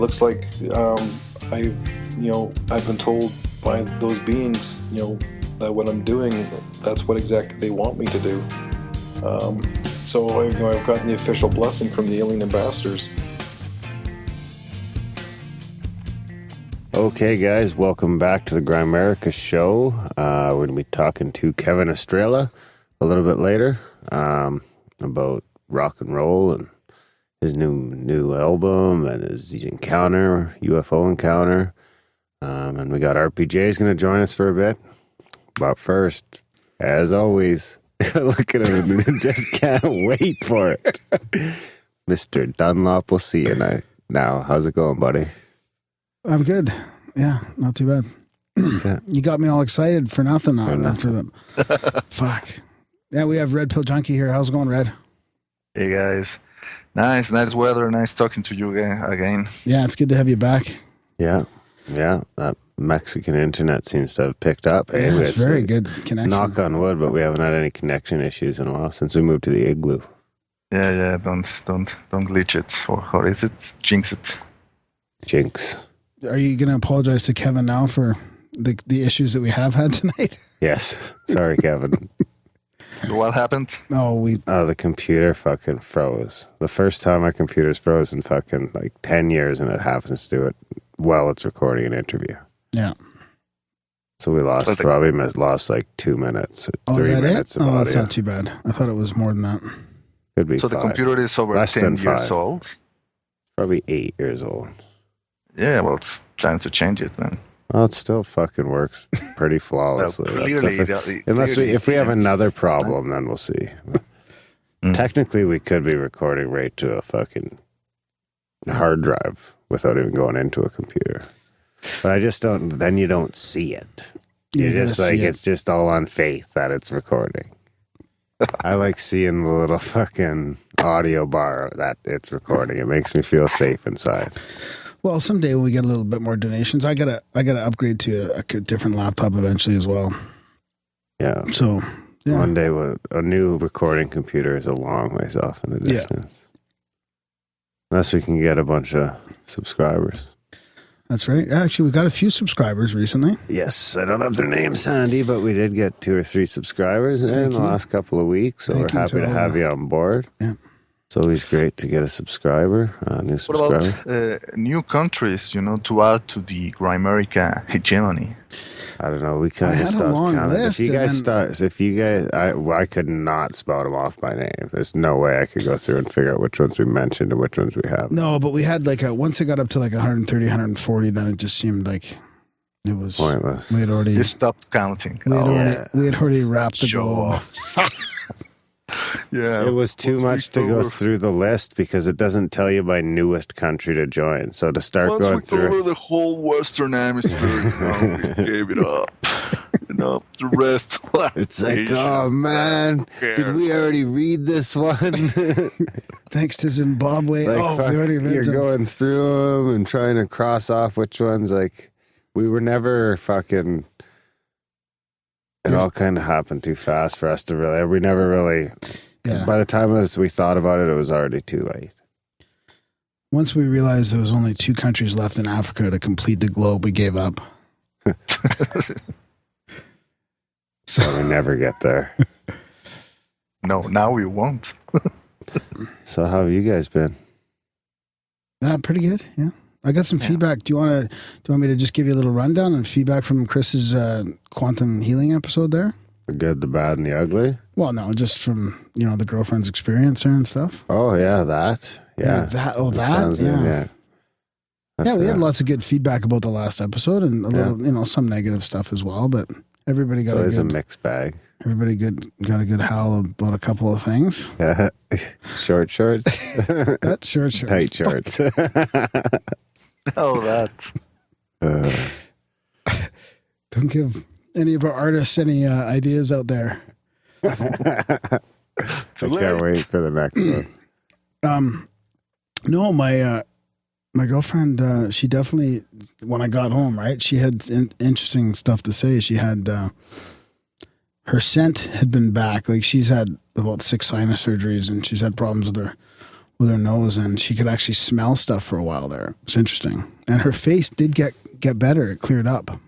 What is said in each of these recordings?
looks like I've been told by those beings, that what I'm doing, that's what exactly they want me to do. So I've gotten the official blessing from the alien ambassadors. Okay, guys, welcome back to the Grimerica show. We're going to be talking to Kevin Estrella a little bit later about rock and roll and his new album and his encounter, UFO encounter. And we got RPJ's going to join us for a bit. But first, as always, look at him and just can't wait for it. Mr. Dunlop, we'll see you now. How's it going, buddy? I'm good. Yeah, not too bad. That's it. You got me all excited for nothing. Fuck. Yeah, we have Red Pill Junkie here. How's it going, Red? Hey, guys. Nice weather. Nice talking to you again. Yeah, it's good to have you back. Yeah. That Mexican internet seems to have picked up. Yeah, it's very good connection. Knock on wood, but we haven't had any connection issues in a while since we moved to the igloo. Yeah. Don't glitch it, or is it jinx it? Jinx. Are you going to apologize to Kevin now for the issues that we have had tonight? Yes. Sorry, Kevin. What happened? The computer fucking froze. The first time my computer's froze in fucking 10 years, and it happens to do it while it's recording an interview. Yeah. So we lost 2 minutes. 3 minutes of audio. That's not too bad. I thought it was more than that. Could be So 5. the computer is over Less 10 than years 5. old? Probably 8 years old. Yeah, well, it's time to change it, man. Well, it still fucking works pretty flawlessly. Well, if we have another problem, then we'll see. Technically, we could be recording right to a fucking hard drive without even going into a computer. But I just don't. Then you don't see it. It's just all on faith that it's recording. I like seeing the little fucking audio bar that it's recording. It makes me feel safe inside. Well, someday when we get a little bit more donations, I gotta upgrade to a different laptop eventually as well. Yeah. So yeah. One day, a new recording computer is a long ways off in the distance. Yeah. Unless we can get a bunch of subscribers. That's right. Actually, we got a few subscribers recently. Yes, I don't have their names handy, but we did get 2 or 3 subscribers in the last couple of weeks, so we're happy to have you on board. Yeah. It's always great to get a subscriber, new subscriber. What about new countries, to add to the Grimerica hegemony? I don't know. We kind of stopped counting. I could not spout them off by name. There's no way I could go through and figure out which ones we mentioned and which ones we have. No, but we had once it got up to 130, 140, then it just seemed like it was pointless. We had already stopped counting. We had already wrapped the globe. Yeah, it was too much to go through the list because it doesn't tell you by newest country to join. So to start going through, cover the whole Western Hemisphere, we gave it up. The rest. It's oh man, did we already read this one? Thanks to Zimbabwe. We already read You're going through them and trying to cross off which ones. We were never fucking. It all kind of happened too fast for us to really. We never really. Yeah. By the time we thought about it, it was already too late. Once we realized there was only 2 countries left in Africa to complete the globe, we gave up. So we never get there. No, now we won't. So how have you guys been? Pretty good. Yeah. I got some feedback. Do you want me to just give you a little rundown and feedback from Chris's quantum healing episode there? The good, the bad, and the ugly? Well, no, just from, the girlfriend's experience there and stuff. Oh, yeah, that. Yeah. Yeah. Yeah, we had lots of good feedback about the last episode and a little, some negative stuff as well, but everybody got a mixed bag. Everybody got a good howl about a couple of things. Yeah. Short shorts. Short shorts. Tight shorts. Oh, that. Don't give any of our artists any ideas out there. I can't wait for the next one. No, my girlfriend, she definitely, when I got home, right, she had interesting stuff to say. She had, her scent had been back. She's had about 6 sinus surgeries and she's had problems with with her nose, and she could actually smell stuff for a while there. It's interesting. And her face did get better. It cleared up.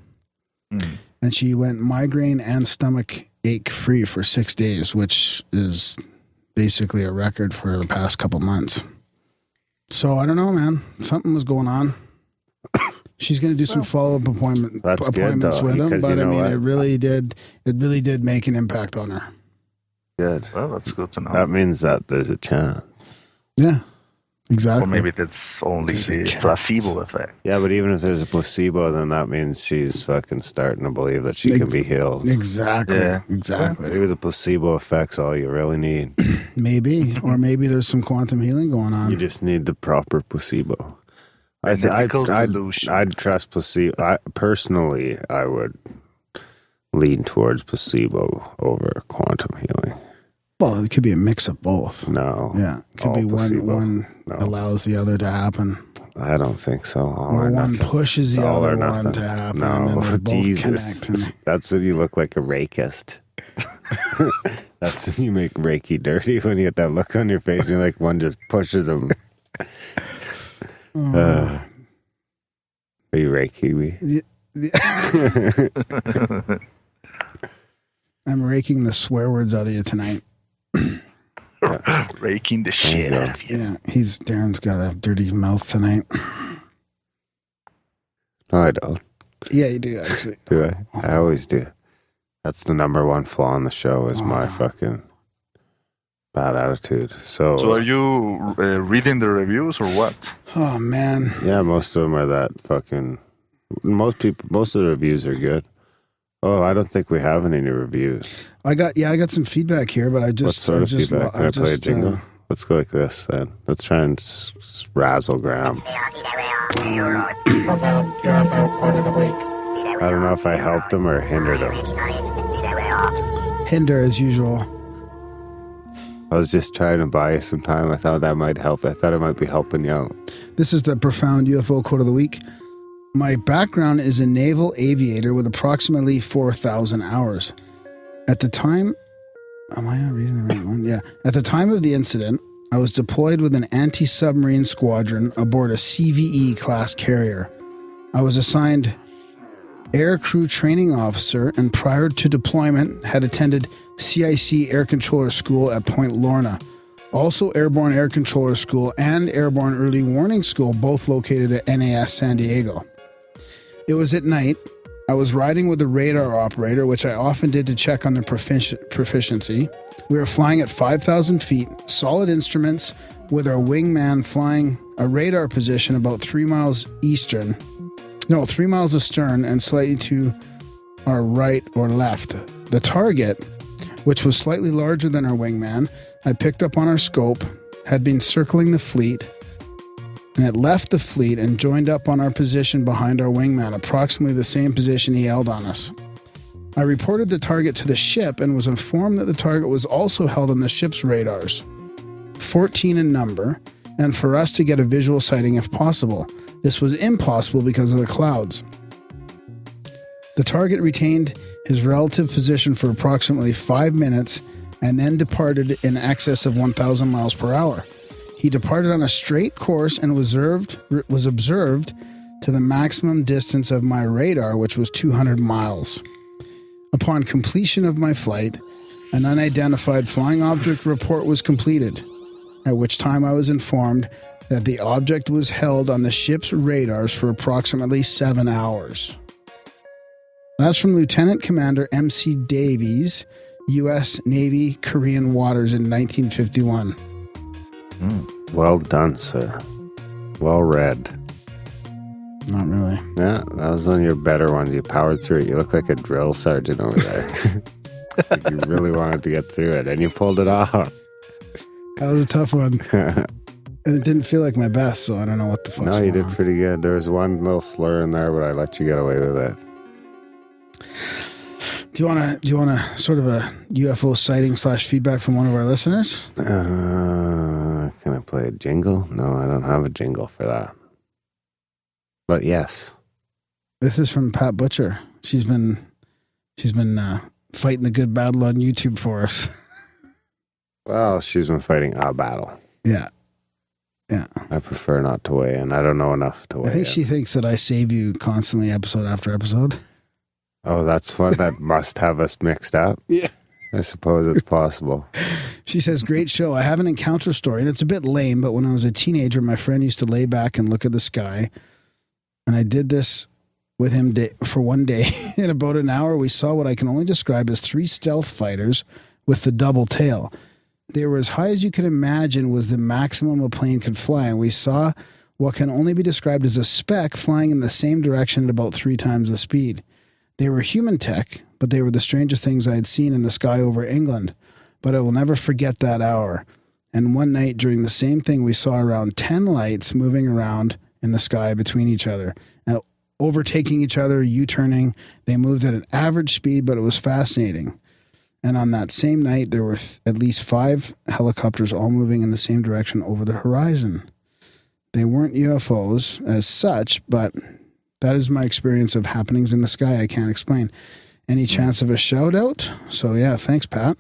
Mm. And she went migraine and stomach ache free for 6 days, which is basically a record for the past couple months. So I don't know, man. Something was going on. She's going to do some follow-up appointments with him, but I mean, it really did make an impact on her. Good. Well, that's good to know. That means that there's a chance. Yeah, exactly. Or maybe that's only the placebo effect. Yeah, but even if there's a placebo, then that means she's fucking starting to believe that she can be healed. Exactly. Yeah. Exactly. Maybe the placebo effect's all you really need. Maybe. Or maybe there's some quantum healing going on. You just need the proper placebo. I'd trust placebo. Personally, I would lean towards placebo over quantum healing. Well, it could be a mix of both. No. Yeah. It could be one allows the other to happen. I don't think so. Or one pushes the other one to happen. No, and then they Jesus. both connect. That's when you look like a rakist. That's when you make Reiki dirty, when you get that look on your face and you're like, one just pushes them. Are you Reiki? I'm raking the swear words out of you tonight. Raking the shit out of you. Yeah, Darren's got a dirty mouth tonight. No, I don't. Yeah, you do, actually. Do I? I always do. That's the number one flaw in the show is my fucking bad attitude. So are you reading the reviews or what? Oh, man. Yeah, most of them are that fucking... Most of the reviews are good. Oh, I don't think we have any new reviews. I got some feedback here, but I just... What sort of feedback? Can I play a jingle? Let's go like this, then. Let's try and razzle Graham. I don't know if I helped him or hindered him. Hinder, as usual. I was just trying to buy you some time. I thought that might help. I thought it might be helping you out. This is the Profound UFO Quote of the Week. My background is a naval aviator with approximately 4,000 hours. At the time... Am I reading the right one? Yeah. At the time of the incident, I was deployed with an anti-submarine squadron aboard a CVE class carrier. I was assigned air crew training officer and prior to deployment had attended CIC Air Controller School at Point Lorna. Also Airborne Air Controller School and Airborne Early Warning School, both located at NAS San Diego. It was at night. I was riding with a radar operator, which I often did to check on their proficiency. We were flying at 5,000 feet, solid instruments, with our wingman flying a radar position about 3 miles astern and slightly to our right or left. The target, which was slightly larger than our wingman, I picked up on our scope, had been circling the fleet, and it left the fleet and joined up on our position behind our wingman, approximately the same position he held on us. I reported the target to the ship and was informed that the target was also held on the ship's radars, 14 in number, and for us to get a visual sighting if possible. This was impossible because of the clouds. The target retained his relative position for approximately 5 minutes and then departed in excess of 1,000 miles per hour. He departed on a straight course and was observed to the maximum distance of my radar, which was 200 miles. Upon completion of my flight, an unidentified flying object report was completed, at which time I was informed that the object was held on the ship's radars for approximately 7 hours. That's from Lieutenant Commander M.C. Davies, U.S. Navy, Korean waters in 1951. Well done, sir. Well read. Not really. Yeah, that was one of your better ones. You powered through it. You look like a drill sergeant over there. Like you really wanted to get through it, and you pulled it off. That was a tough one. And it didn't feel like my best, so I don't know what the fuck. No, you did pretty good. There was one little slur in there, but I let you get away with it. Do you want to sort of a UFO sighting / feedback from one of our listeners? Can I play a jingle? No, I don't have a jingle for that. But yes. This is from Pat Butcher. She's been fighting the good battle on YouTube for us. Well, she's been fighting a battle. Yeah. Yeah. I prefer not to weigh in. I don't know enough to weigh I think in. she thinks that I save you constantly episode after episode. Oh, that's one that must have us mixed up. Yeah. I suppose it's possible. She says, great show. I have an encounter story, and it's a bit lame, but when I was a teenager, my friend used to lay back and look at the sky, and I did this with him for one day. In about an hour, we saw what I can only describe as 3 stealth fighters with the double tail. They were as high as you could imagine was the maximum a plane could fly, and we saw what can only be described as a speck flying in the same direction at about 3 times the speed. They were human tech, but they were the strangest things I had seen in the sky over England. But I will never forget that hour. And one night during the same thing, we saw around 10 lights moving around in the sky between each other, overtaking each other, U-turning. They moved at an average speed, but it was fascinating. And on that same night, there were at least 5 helicopters all moving in the same direction over the horizon. They weren't UFOs as such, but that is my experience of happenings in the sky I can't explain. Any chance of a shout out? So yeah, thanks, Pat.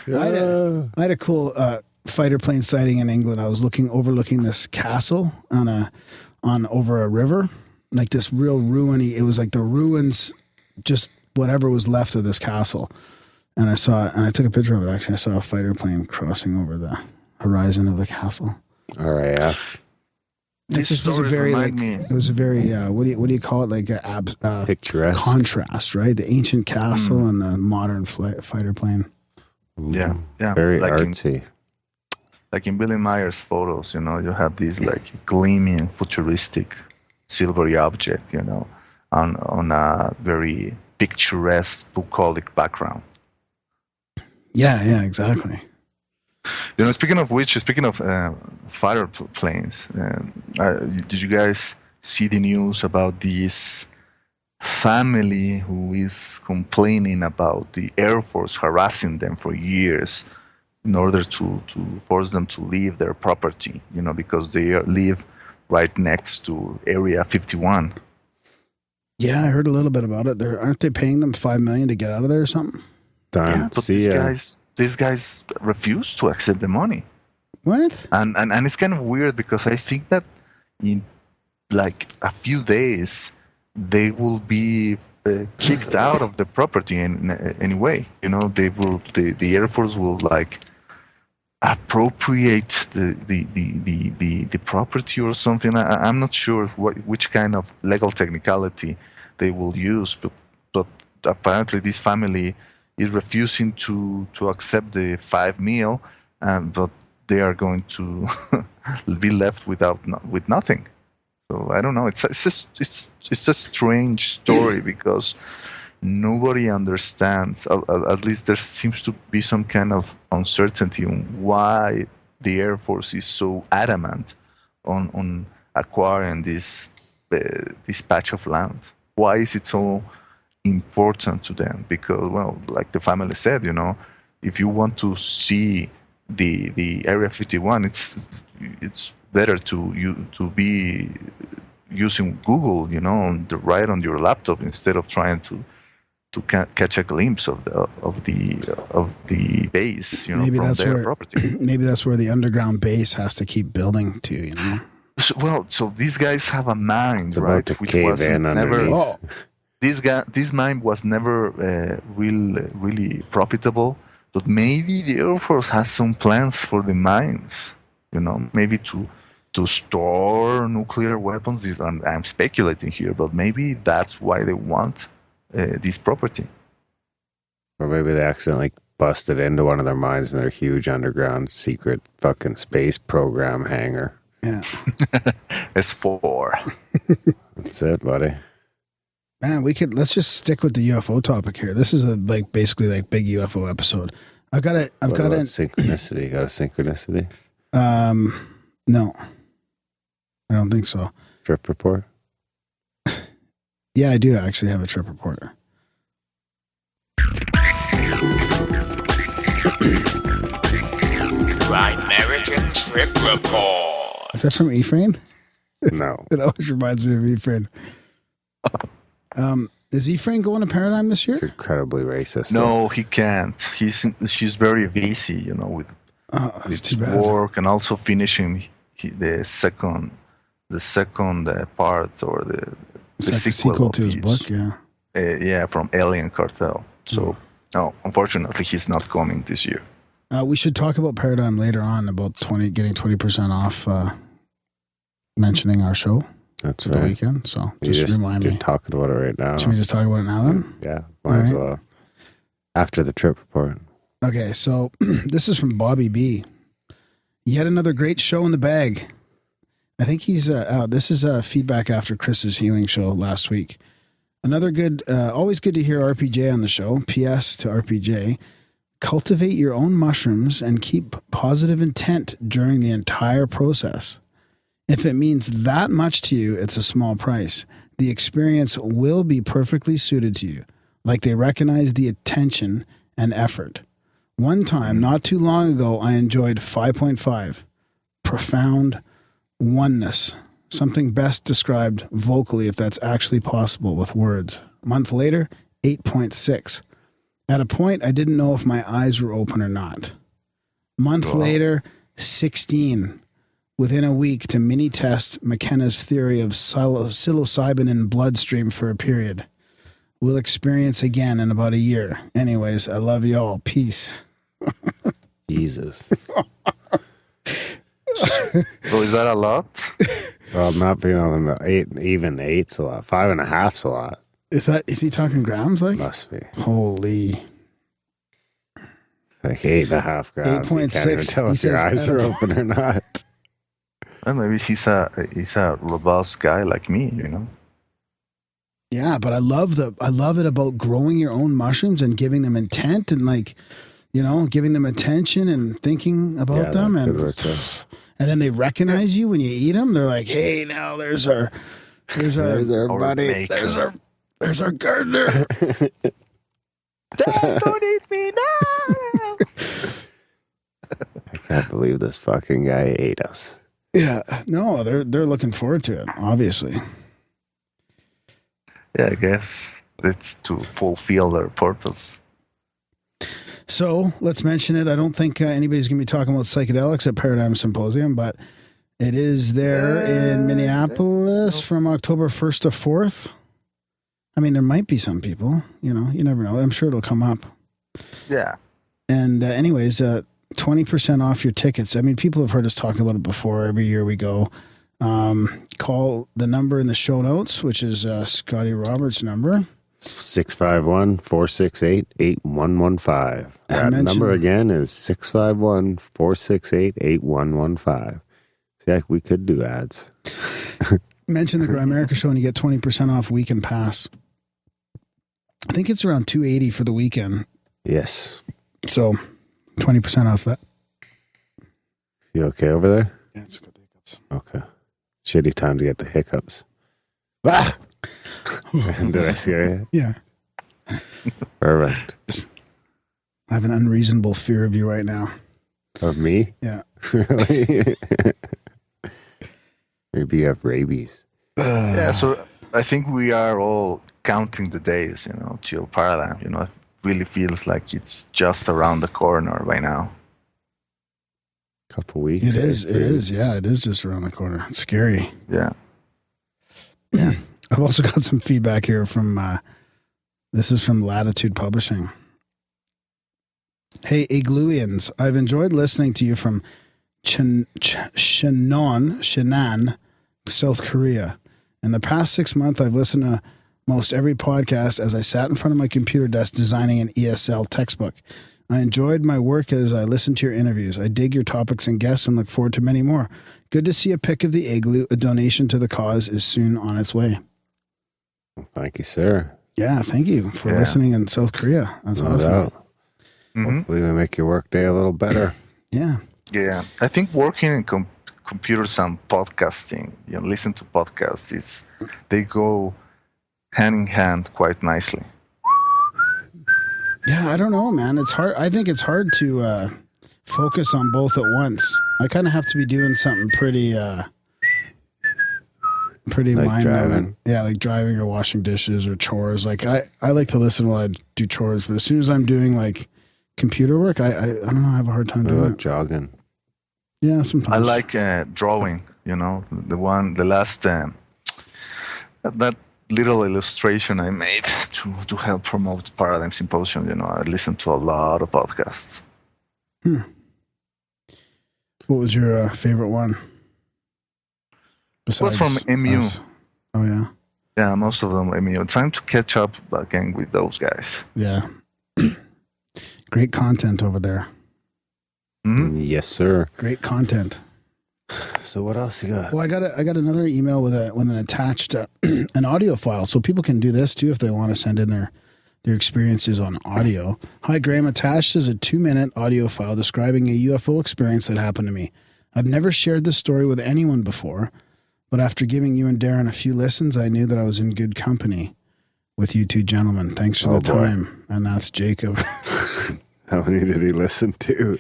I had a cool fighter plane sighting in England. I was overlooking this castle over a river, like this real ruiny. It was like the ruins, just whatever was left of this castle. And I took a picture of it. Actually, I saw a fighter plane crossing over the horizon of the castle. RAF. It just was a very it was a very what do you call it, like a Picturesque contrast, right? The ancient castle and the modern fighter plane. Yeah. Very like artsy. Like in Billy Meyer's photos, you have these like gleaming, futuristic, silvery object, on a very picturesque, bucolic background. Yeah, exactly. Speaking of fighter planes, did you guys see the news about this family who is complaining about the Air Force harassing them for years in order to force them to leave their property, because they live right next to Area 51. Yeah, I heard a little bit about it. Aren't they paying them $5 million to get out of there or something? Yeah, but these guys refuse to accept the money. What? And it's kind of weird because I think that in like a few days they will be kicked out of the property in any way. They will the Air Force will like appropriate the property or something. I'm not sure which kind of legal technicality they will use, but apparently this family is refusing to accept the $5 million, but they are going to be left with nothing. So I don't know. It's a strange story because nobody understands. At least there seems to be some kind of uncertainty on why the Air Force is so adamant on acquiring this patch of land. Why is it so important to them? Because, well, like the family said, if you want to see the Area 51, it's better to be using Google, right on your laptop instead of trying to catch a glimpse of the base, from their property. Maybe that's where the underground base has to keep building to, So these guys have a mind, it's right? Which was never. This mine was never really profitable, but maybe the Air Force has some plans for the mines, maybe to store nuclear weapons. I'm speculating here, but maybe that's why they want this property. Or maybe they accidentally busted into one of their mines in their huge underground secret fucking space program hangar. Yeah. S4. That's it, buddy. Man, let's just stick with the UFO topic here. This is basically big UFO episode. I've got synchronicity. Got a synchronicity? No. I don't think so. Trip report? Yeah, I do actually have a trip report. Grimerica trip report. Is that from Ephraim? No. It always reminds me of Ephraim. Is Ephraim going to Paradigm this year? It's incredibly racist. No, he can't. She's very busy, with That's its too bad. work, and also finishing the second part, or the It's like a sequel sequel of to his book, yeah. from Alien Cartel. So no, unfortunately, he's not coming this year. We should talk about Paradigm later on, about getting 20% off, mentioning our show. That's the right. weekend. So You're just remind me. You're talking about it right now. Should we just talk about it now then? Yeah, might as All well. After the trip report. Okay, so this is from Bobby B. Yet another great show in the bag. I think he's this is feedback after Chris's healing show last week. Another good, always good to hear RPJ on the show. P.S. to RPJ, cultivate your own mushrooms and keep positive intent during the entire process. If it means that much to you, it's a small price. The experience will be perfectly suited to you, like they recognize the attention and effort. One time, not too long ago, I enjoyed 5.5. Profound oneness. Something best described vocally, if that's actually possible with words. A month later, 8.6. At a point, I didn't know if my eyes were open or not. Month later, 16. Within a week, to mini test McKenna's theory of psilocybin in bloodstream for a period. We'll experience again in about a year. Anyways, I love you all. Peace. Jesus. So is that a lot? Well, not being on the 8's a lot. 5.5's a lot. Is he talking grams like? Must be. Holy. Like 8.5 grams. 8.6. You can't even tell He if your says eyes are open or not. Well, maybe he's a robust guy like me, you know. Yeah, but I love it about growing your own mushrooms and giving them intent and giving them attention and thinking about them and then they recognize you when you eat them. They're like, "Hey, now there's our buddy. There's our gardener." Dad, don't eat me now. I can't believe this fucking guy ate us. Yeah, no, they're looking forward to it, obviously. Yeah, I guess it's to fulfill their purpose. So let's mention it. I don't think anybody's going to be talking about psychedelics at Paradigm Symposium, but it is there in Minneapolis from October 1st to 4th. I mean, there might be some people, you never know. I'm sure it'll come up. Yeah. And anyways, 20% off your tickets. I mean, people have heard us talk about it before. Every year we go. Call the number in the show notes, which is Scotty Roberts' number. 651-468-8115. That number again is 651-468-8115. See, we could do ads. Mention the Grimerica show and you get 20% off weekend pass. I think it's around $280 for the weekend. Yes. So 20% off that. You okay over there? Yeah, it's got the hiccups. Okay. Shitty time to get the hiccups. Ah! Did I scare you? Yeah. Perfect. I have an unreasonable fear of you right now. Of me? Yeah. Really? Maybe you have rabies. Yeah, so I think we are all counting the days, till Paradigm. It really feels like it's just around the corner by now. Couple weeks. It is. Yeah, it is just around the corner. It's scary. Yeah. I've also got some feedback here from, this is from Latitude Publishing. Hey, Igluians, I've enjoyed listening to you from Shenan, South Korea. In the past 6 months, I've listened to most every podcast as I sat in front of my computer desk designing an ESL textbook. I enjoyed my work as I listened to your interviews. I dig your topics and guests and look forward to many more. Good to see a pic of the igloo. A donation to the cause is soon on its way. Thank you, sir. Yeah, thank you for listening in South Korea. That's awesome. Hopefully we make your workday a little better. Yeah. Yeah. I think working in computers and podcasting, listen to podcasts, they go hand in hand quite nicely. Yeah, I don't know, man. It's hard. I think it's hard to focus on both at once. I kind of have to be doing something pretty like mind-numbing. Yeah, like driving or washing dishes or chores. Like I like to listen while I do chores, but as soon as I'm doing like computer work. I don't know. I have a hard time What doing about it. jogging? Yeah, sometimes. I like drawing. The last that little illustration I made to help promote Paradigm Symposium. I listened to a lot of podcasts. What was your favorite one? It was from MU. Us? Oh yeah. Yeah, most of them MU. Trying to catch up again with those guys. Yeah. Great content over there. Mm-hmm. Yes, sir. Great content. So what else you got? Well, I got another email with an attached an audio file, so people can do this too if they want to send in their experiences on audio. Hi, Graham. Attached is a 2-minute audio file describing a UFO experience that happened to me. I've never shared this story with anyone before, but after giving you and Darren a few listens, I knew that I was in good company with you two gentlemen. Thanks for the time. And that's Jacob. How many did he listen to?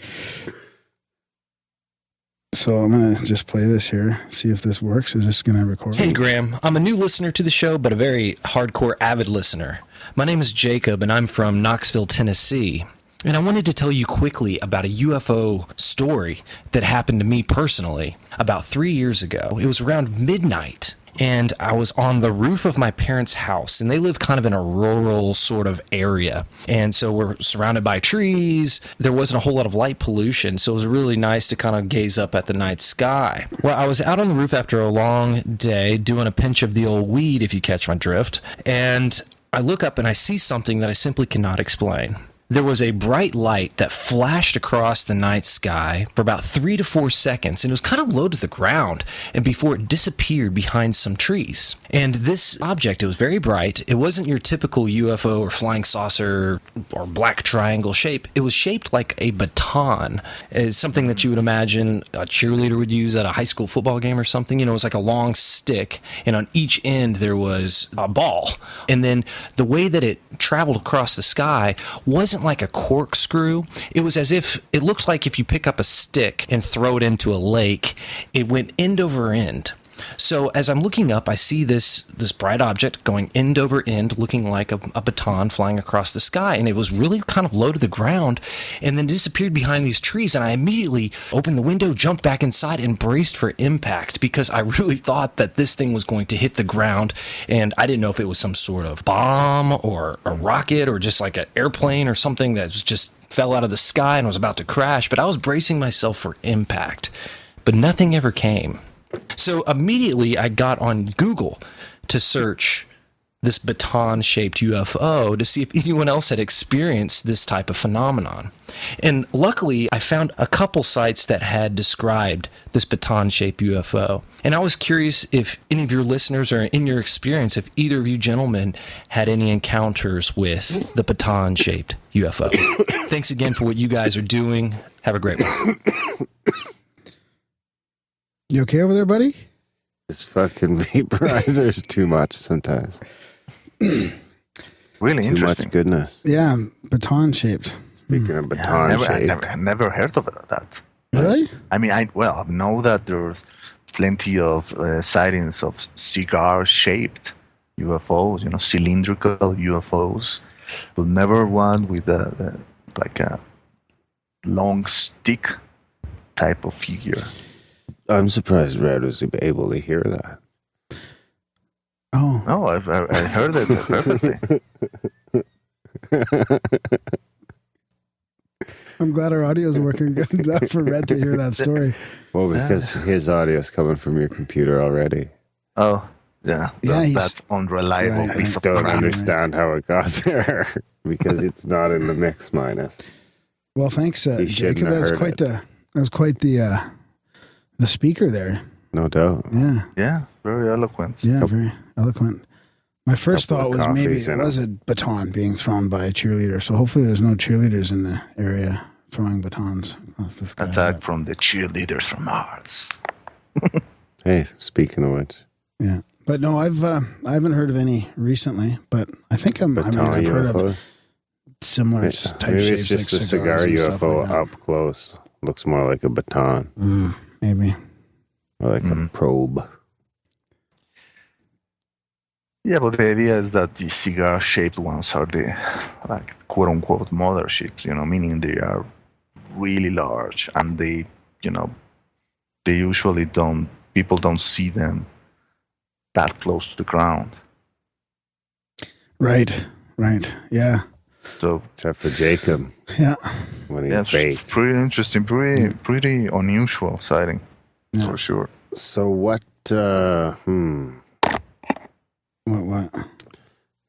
So I'm going to just play this here, see if this works. Is this going to record? Hey, Graham. I'm a new listener to the show, but a very hardcore avid listener. My name is Jacob, and I'm from Knoxville, Tennessee. And I wanted to tell you quickly about a UFO story that happened to me personally about 3 years ago. It was around midnight, and I was on the roof of my parents' house, and they live kind of in a rural sort of area. And so we're surrounded by trees. There wasn't a whole lot of light pollution, so it was really nice to kind of gaze up at the night sky. Well, I was out on the roof after a long day doing a pinch of the old weed, if you catch my drift, and I look up and I see something that I simply cannot explain. There was a bright light that flashed across the night sky for about 3 to 4 seconds, and it was kind of low to the ground, and before it disappeared behind some trees. And this object, it was very bright. It wasn't your typical UFO or flying saucer or black triangle shape. It was shaped like a baton. It's something that you would imagine a cheerleader would use at a high school football game or something. It was like a long stick, and on each end there was a ball. And then the way that it traveled across the sky wasn't like a corkscrew. It was as if it looks like if you pick up a stick and throw it into a lake, it went end over end. So as I'm looking up, I see this bright object going end over end, looking like a baton flying across the sky. And it was really kind of low to the ground and then disappeared behind these trees. And I immediately opened the window, jumped back inside, and braced for impact because I really thought that this thing was going to hit the ground. And I didn't know if it was some sort of bomb or a rocket or just like an airplane or something that was just fell out of the sky and was about to crash. But I was bracing myself for impact. But nothing ever came. So immediately I got on Google to search this baton-shaped UFO to see if anyone else had experienced this type of phenomenon. And luckily, I found a couple sites that had described this baton-shaped UFO. And I was curious if any of your listeners or in your experience, if either of you gentlemen had any encounters with the baton-shaped UFO. Thanks again for what you guys are doing. Have a great one. You okay over there, buddy? This fucking vaporizer is too much sometimes. Really Too interesting. much goodness. Yeah, baton shaped. Speaking of baton I shaped. never heard of that. Really? I mean, I know that there's plenty of sightings of cigar-shaped UFOs, cylindrical UFOs, but never one with like a long stick type of figure. I'm surprised Red was able to hear that. Oh. No, I heard it perfectly. I'm glad our audio is working good enough for Red to hear that story. Well, because his audio is coming from your computer already. Oh, yeah. Yeah, That's unreliable. Right. Piece of Don't crap. understand how it got there because it's not in the mix minus. Well, thanks, He shouldn't Jacob. have That heard was quite the speaker there. No doubt. Yeah. Yeah, very eloquent. Yeah, very eloquent. My first Couple thought of was maybe coffees it in was a baton being thrown by a cheerleader. So hopefully there's no cheerleaders in the area throwing batons across the sky. Attack from the cheerleaders from Mars. Hey, speaking of which, Yeah, but no, I haven't heard of any recently. But I think I've baton heard UFO. of similar type Maybe shapes. it's just like a cigar cigars and stuff UFO like that. up close. Looks more like a baton Maybe. or like a probe. Yeah, but the idea is that the cigar-shaped ones are the, like, quote-unquote motherships, meaning they are really large, and they usually people don't see them that close to the ground. Right. Yeah. So, Except for Jacob. Yeah. When he's yeah, baked. it's pretty interesting, pretty unusual sighting, for sure. So what, What? Is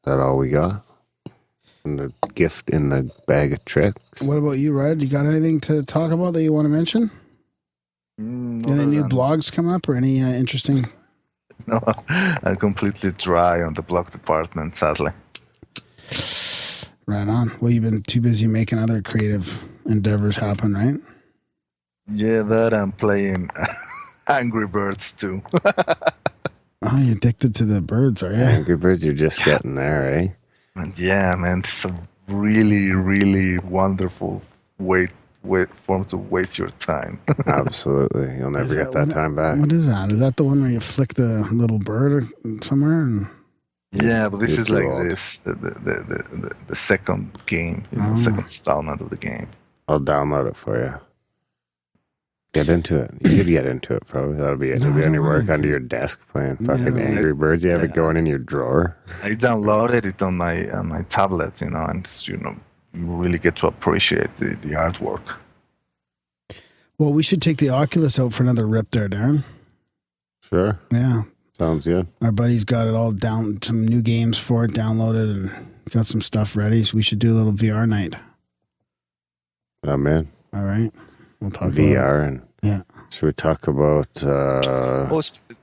that all we got? And the gift in the bag of tricks? What about you, Rod? You got anything to talk about that you want to mention? Any new blogs come up or any interesting? No, I'm completely dry on the blog department, sadly. Right on. Well, you've been too busy making other creative endeavors happen, right? Yeah, that I'm playing Angry Birds too. Oh, you're addicted to the birds, are you? Angry Birds, you're just getting there, eh? And yeah, man, it's a really, really wonderful way form to waste your time. Absolutely. You'll never get that time back. What is that? Is that the one where you flick the little bird or somewhere? And... Yeah, but this You're is too like old. the second game, the second installment of the game. I'll download it for you. Get into it. You could get into it, probably. That'll be it. You'll be on your work under your desk playing fucking Angry Birds. You have it going in your drawer. I downloaded it on my tablet, and you really get to appreciate the artwork. Well, we should take the Oculus out for another rip there, Darren. Sure. Yeah. Sounds good. Our buddy's got it all down, some new games for it downloaded and got some stuff ready. So we should do a little VR night. Oh, man. All right. We'll talk VR. And yeah. should we talk about...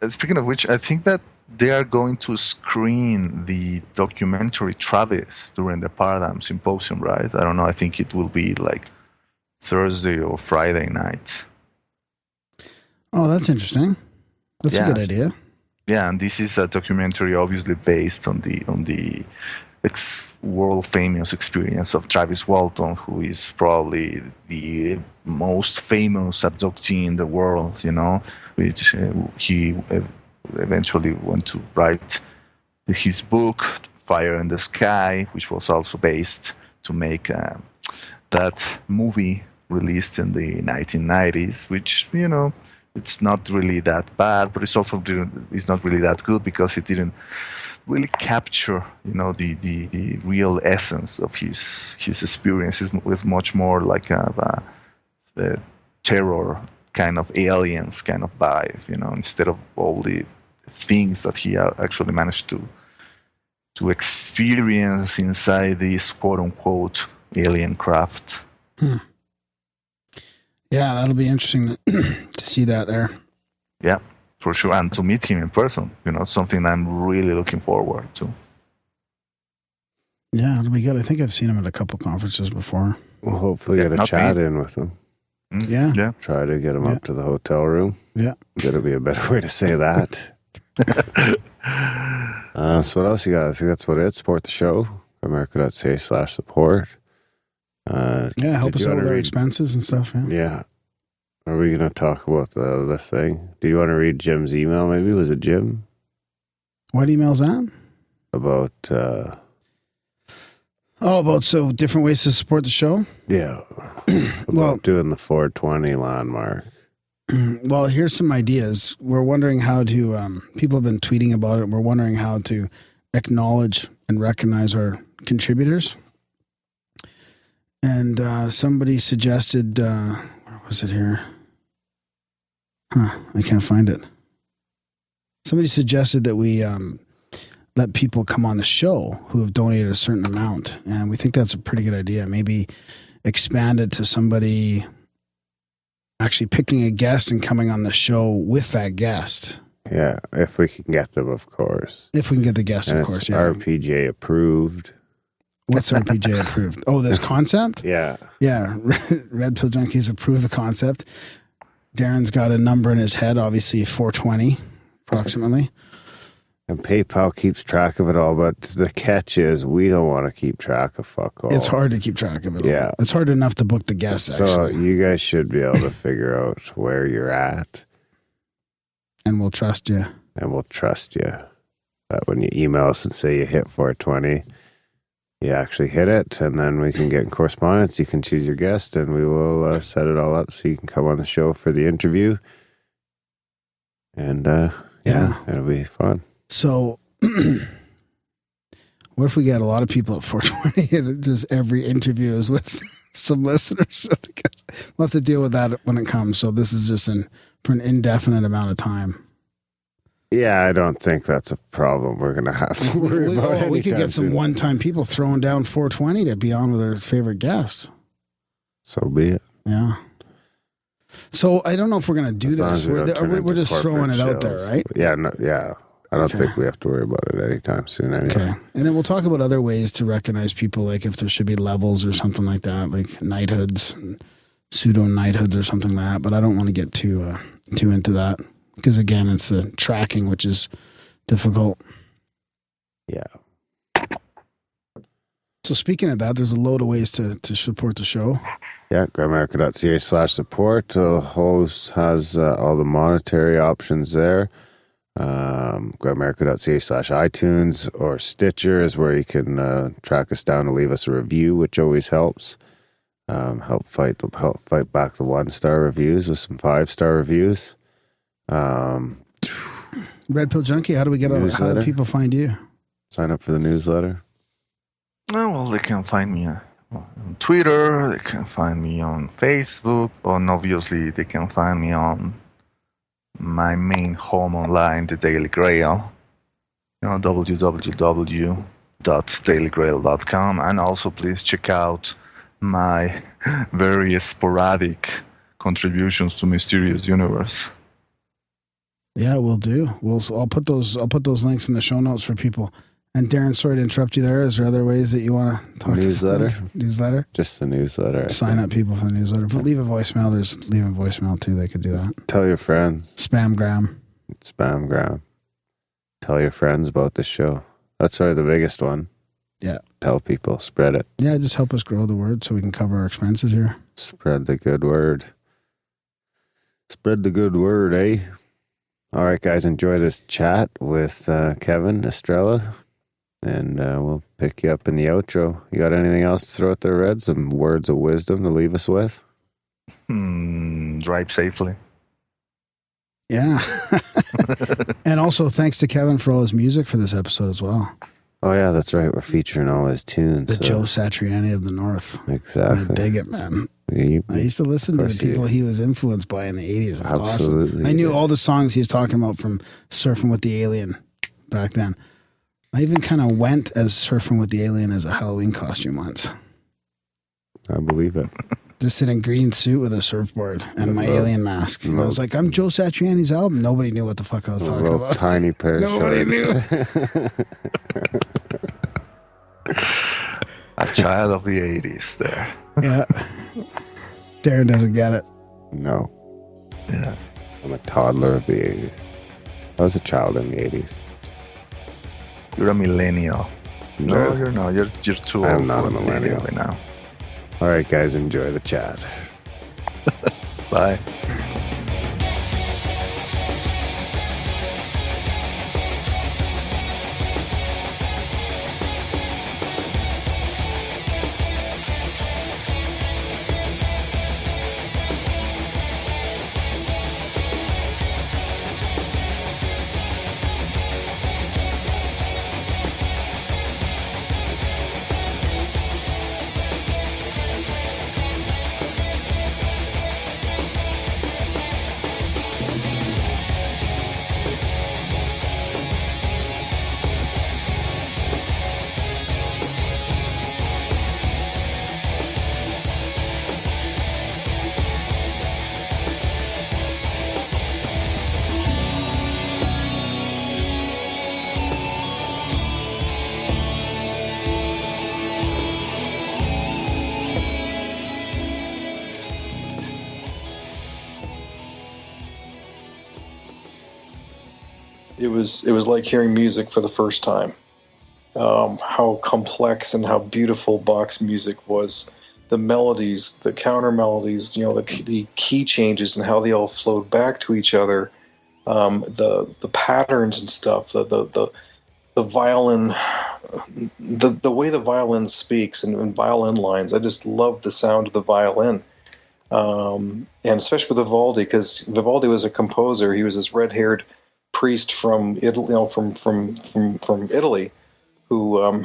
Speaking of which, I think that they are going to screen the documentary Travis during the Paradigm Symposium, right? I don't know. I think it will be like Thursday or Friday night. Oh, that's interesting. That's a good idea. Yeah, and this is a documentary obviously based on the world famous experience of Travis Walton, who is probably the most famous abductee in the world, which he eventually went to write his book, Fire in the Sky, which was also based to make that movie released in the 1990s, which, it's not really that bad, but it's not really that good because it didn't really capture, the real essence of his experience. It was much more like a terror kind of aliens kind of vibe, instead of all the things that he actually managed to experience inside this quote unquote alien craft. Yeah, that'll be interesting to see that there. Yeah, for sure. And to meet him in person, something I'm really looking forward to. Yeah, it'll be good. I think I've seen him at a couple conferences before. We'll hopefully get a chat in with him. Yeah. Try to get him up to the hotel room. Yeah. That'll be a better way to say that. So what else you got? I think that's about it. Support the show. Grimerica.ca/support. Help us out with our expenses and stuff. Yeah. Are we going to talk about the other thing? Do you want to read Jim's email maybe? Was it Jim? What email's that? About... so different ways to support the show? Yeah. About doing the 420 landmark. Well, here's some ideas. We're wondering how to... people have been tweeting about it. And we're wondering how to acknowledge and recognize our contributors. And somebody suggested... where was it here? I can't find it. Somebody suggested that we let people come on the show who have donated a certain amount. And we think that's a pretty good idea. Maybe expand it to somebody actually picking a guest and coming on the show with that guest. Yeah, if we can get them, of course. If we can get the guest, and of course, yeah. RPJ approved. What's RPJ approved? Oh, this concept? Yeah. Yeah. Red Pill Junkies approved the concept. Darren's got a number in his head, obviously 420, approximately. And PayPal keeps track of it all, but the catch is we don't want to keep track of fuck all. It's hard to keep track of it all. Yeah. It's hard enough to book the guests, so actually. You guys should be able to figure out where you're at. And we'll trust you. And we'll trust you. that when you email us and say you hit 420, you actually hit it, and then we can get in correspondence. You can choose your guest, and we will set it all up so you can come on the show for the interview. And yeah, it'll be fun. So, what if we get a lot of people at 420 and just every interview is with some listeners? We'll have to deal with that when it comes. So this is just for an indefinite amount of time. Yeah, I don't think that's a problem we're going to have to worry about. We could get some one-time people throwing down 420 to be on with their favorite guest. So be it. Yeah. So I don't know if we're going to do this. We're just throwing it out there, right? Yeah, yeah. I don't think we have to worry about it anytime soon anyway. Okay. And then we'll talk about other ways to recognize people, like if there should be levels or something like that, like knighthoods, pseudo-knighthoods or something like that. But I don't want to get too into that. Because again, it's the tracking, which is difficult. Yeah. So speaking of that, there's a load of ways to support the show. Yeah, grimerica.ca/support. The host has all the monetary options there. Grimerica.ca/iTunes or Stitcher is where you can track us down and leave us a review, which always helps. Help fight back the 1-star reviews with some 5-star reviews. Red Pill Junkie, how do people find you? Sign up for the newsletter. Oh, well, they can find me on Twitter, they can find me on Facebook, and obviously they can find me on my main home online, the Daily Grail, www.dailygrail.com, and also please check out my very sporadic contributions to Mysterious Universe. Yeah, we'll do. I'll put those links in the show notes for people. And Darren, sorry to interrupt you there. Is there other ways that you want to talk newsletter? Newsletter? Just the newsletter. Sign up people for the newsletter. But leave a voicemail. There's leave a voicemail too. They could do that. Tell your friends. Spamgram. Tell your friends about the show. That's the biggest one. Yeah. Tell people. Spread it. Yeah, just help us grow the word so we can cover our expenses here. Spread the good word. Spread the good word, eh? All right, guys, enjoy this chat with Kevin, Estrella, and we'll pick you up in the outro. You got anything else to throw out there, Red? Some words of wisdom to leave us with? Drive safely. Yeah. And also, thanks to Kevin for all his music for this episode as well. Oh, yeah, that's right. We're featuring all his tunes. The Joe Satriani of the North. Exactly. I dig it, man. I used to listen to the people he was influenced by in the 80s. Absolutely. Awesome. I knew all the songs he was talking about from Surfing with the Alien back then. I even kind of went as Surfing with the Alien as a Halloween costume once. I believe it. Just in a green suit with a surfboard and my alien mask. And I was like, I'm Joe Satriani's album. Nobody knew what the fuck I was talking about. Tiny pair of Nobody shorts. knew. A child of the 80s there. Yeah. Darren doesn't get it. No. Yeah. I'm a toddler of the 80s. I was a child in the 80s. You're a millennial. No, you're not. You're too old. I'm not a millennial right now. All right, guys, enjoy the chat. Bye. It was like hearing music for the first time. How complex and how beautiful Bach's music was. The melodies, the counter melodies, the key changes and how they all flowed back to each other. The patterns and stuff. The the violin, the way the violin speaks and violin lines. I just love the sound of the violin, and especially with Vivaldi, because Vivaldi was a composer. He was this red-haired priest from Italy, from Italy, who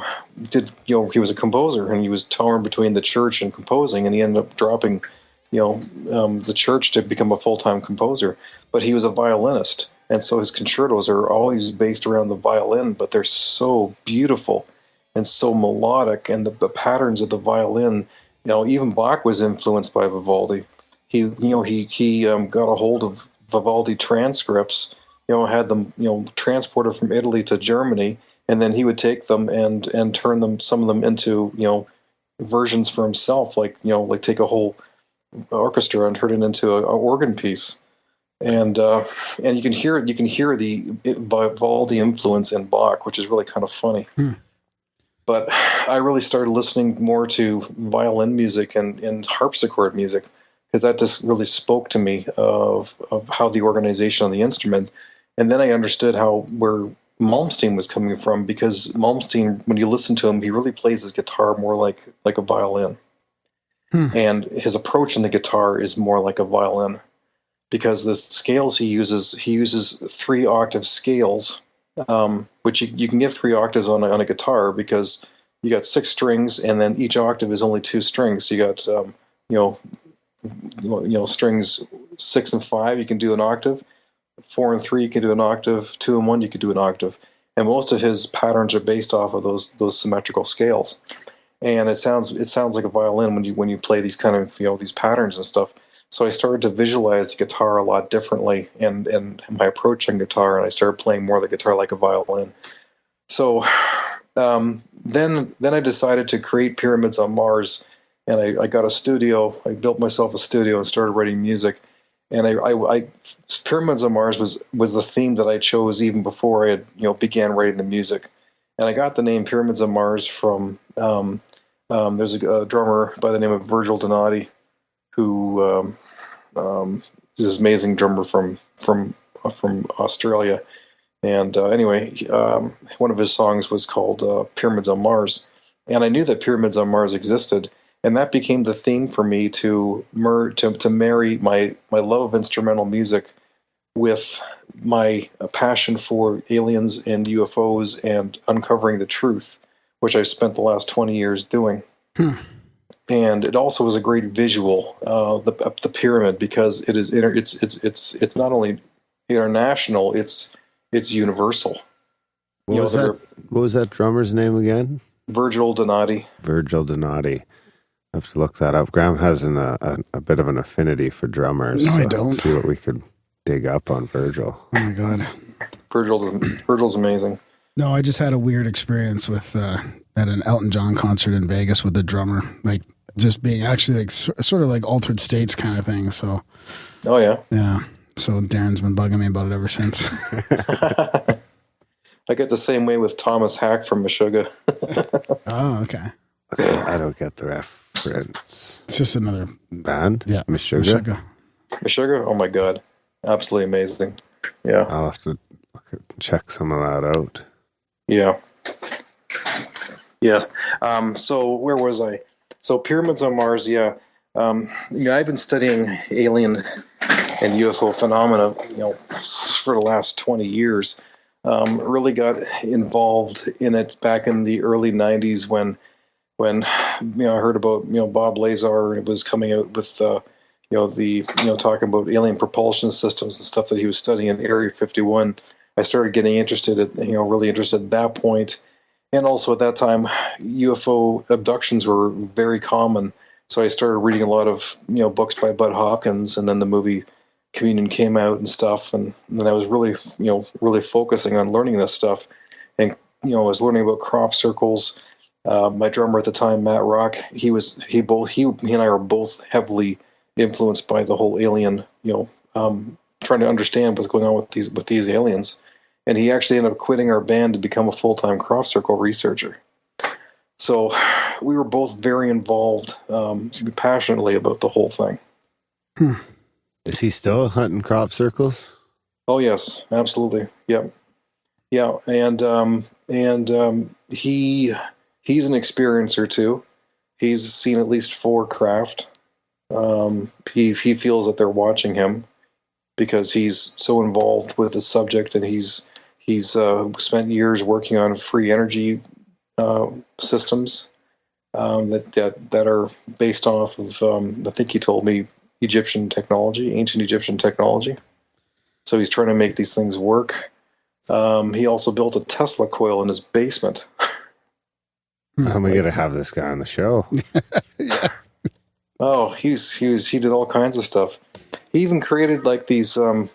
he was a composer, and he was torn between the church and composing, and he ended up dropping the church to become a full-time composer. But he was a violinist, and so his concertos are always based around the violin, but they're so beautiful and so melodic, and the patterns of the violin. Even Bach was influenced by Vivaldi. He got a hold of Vivaldi transcripts, had them transported from Italy to Germany, and then he would take them and turn some of them into versions for himself, like take a whole orchestra and turn it into an organ piece. And you can hear the Vivaldi influence in Bach, which is really kind of funny. But I really started listening more to violin music and harpsichord music, because that just really spoke to me of how the organization on the instrument. And then I understood where Malmsteen was coming from, because Malmsteen, when you listen to him, he really plays his guitar more like a violin. And his approach in the guitar is more like a violin, because the scales he uses 3-octave scales, which you can get 3 octaves on a guitar, because you got 6 strings, and then each octave is only 2 strings. So you got strings 6 and 5, you can do an octave. 4 and 3, you can do an octave. 2 and 1, you could do an octave. And most of his patterns are based off of those symmetrical scales. And it sounds like a violin when you play these kind of these patterns and stuff. So I started to visualize the guitar a lot differently, and my approach on guitar, and I started playing more the guitar like a violin. So then I decided to create Pyramids on Mars, and I got a studio. I built myself a studio and started writing music. And I Pyramids on Mars was the theme that I chose even before I had began writing the music. And I got the name Pyramids on Mars from there's a drummer by the name of Virgil Donati, who is this amazing drummer from Australia. And anyway, one of his songs was called Pyramids on Mars. And I knew that Pyramids on Mars existed. And that became the theme for me to marry my love of instrumental music with my passion for aliens and UFOs and uncovering the truth, which I've spent the last 20 years doing. And it also was a great visual, the pyramid, because it is it's not only international, it's universal. What was that drummer's name again? Virgil Donati. Virgil Donati. I have to look that up. Graham has a bit of an affinity for drummers. No, I don't. Let's see what we could dig up on Virgil. Oh my God. Virgil's amazing. No, I just had a weird experience with at an Elton John concert in Vegas with the drummer, like just being actually like sort of like altered states kind of thing. So. Oh yeah. Yeah. So Darren's been bugging me about it ever since. I get the same way with Thomas Hack from Meshuggah. Oh, okay. I don't get the reference. It's just another band. Yeah, Meshuggah. Meshuggah. Oh my God, absolutely amazing. Yeah, I'll have to check some of that out. Yeah. So where was I? So Pyramids on Mars. Yeah. I've been studying alien and UFO phenomena, for the last 20 years. Really got involved in it back in the early 90s when I heard about Bob Lazar. It was coming out with talking about alien propulsion systems and stuff that he was studying in Area 51. I started getting really interested at that point. And also at that time, UFO abductions were very common. So I started reading a lot of books by Bud Hopkins, and then the movie Communion came out and stuff. And then I was really really focusing on learning this stuff. And I was learning about crop circles. My drummer at the time, Matt Rock, he and I were both heavily influenced by the whole alien, trying to understand what's going on with these aliens. And he actually ended up quitting our band to become a full-time crop circle researcher. So we were both very involved, passionately about the whole thing. Is he still hunting crop circles? Oh yes, absolutely. Yep. Yeah. And and he's an experiencer too. He's seen at least 4 craft. He feels that they're watching him because he's so involved with the subject, and he's spent years working on free energy systems that are based off of I think he told me Egyptian technology, ancient Egyptian technology. So he's trying to make these things work. He also built a Tesla coil in his basement. I'm going to have this guy on the show. Yeah. Oh, he did all kinds of stuff. He even created like these like,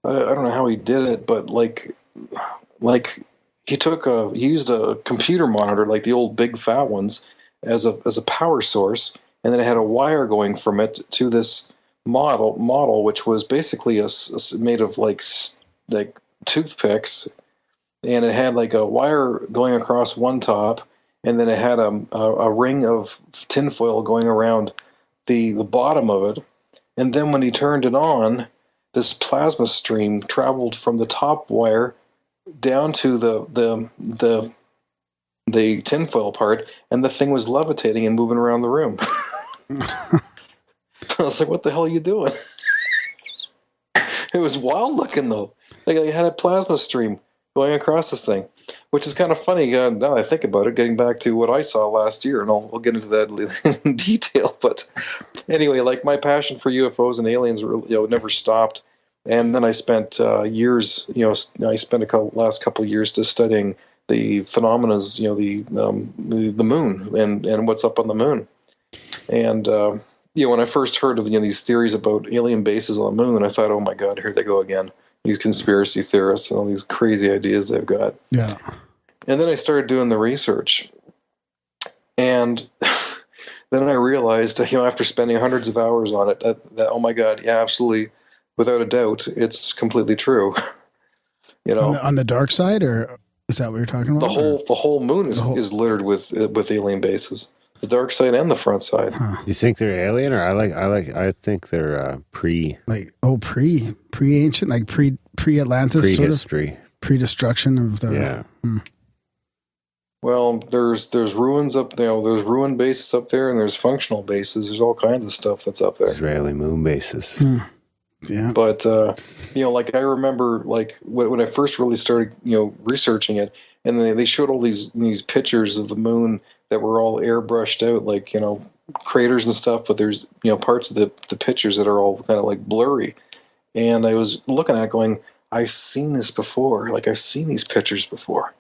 I don't know how he did it, but like he used a computer monitor, like the old big fat ones, as a power source, and then it had a wire going from it to this model, which was basically made of like toothpicks, and it had like a wire going across one top, and then it had a ring of tinfoil going around the bottom of it, and then when he turned it on, this plasma stream traveled from the top wire down to the tinfoil part, and the thing was levitating and moving around the room. I was like, what the hell are you doing? It was wild looking, though. Like, I had a plasma stream going across this thing, which is kind of funny now that I think about it, getting back to what I saw last year, and I'll get into that in detail. But anyway, like, my passion for UFOs and aliens never stopped. And then I spent years, I spent last couple of years just studying the phenomena, the moon and what's up on the moon. And when I first heard of these theories about alien bases on the moon, I thought, oh my God, here they go again. These conspiracy theorists and all these crazy ideas they've got. Yeah. And then I started doing the research. And then I realized, after spending hundreds of hours on it, that oh my God, yeah, absolutely, without a doubt, it's completely true. On the dark side, or is that what you're talking about? The whole moon is littered with alien bases. The dark side and the front side. Huh. You think they're alien, or I think they're pre-ancient, like pre-Atlantis, prehistory, pre-destruction of the. Yeah. Well, there's ruins up there. There's ruined bases up there, and there's functional bases. There's all kinds of stuff that's up there. Israeli moon bases. Yeah. But like I remember, like when I first really started, researching it, and they showed all these pictures of the moon that were all airbrushed out, like, craters and stuff, but there's, parts of the pictures that are all kind of like blurry. And I was looking at it going, I've seen this before. Like, I've seen these pictures before.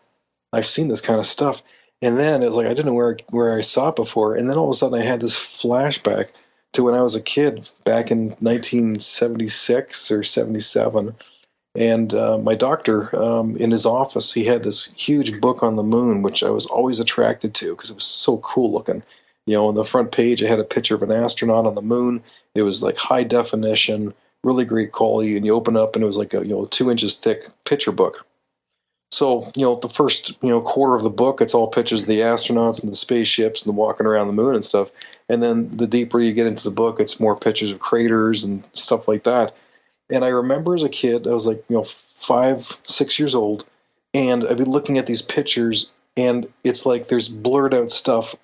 I've seen this kind of stuff. And then it was like, I didn't know where I saw it before. And then all of a sudden I had this flashback to when I was a kid back in 1976 or 77. And my doctor, in his office, he had this huge book on the moon, which I was always attracted to because it was so cool looking. On the front page, it had a picture of an astronaut on the moon. It was like high definition, really great quality. And you open up, and it was like a 2 inches thick picture book. So, the first, quarter of the book, it's all pictures of the astronauts and the spaceships and the walking around the moon and stuff. And then the deeper you get into the book, it's more pictures of craters and stuff like that. And I remember as a kid, I was like, 5, 6 years old, and I'd be looking at these pictures, and it's like there's blurred out stuff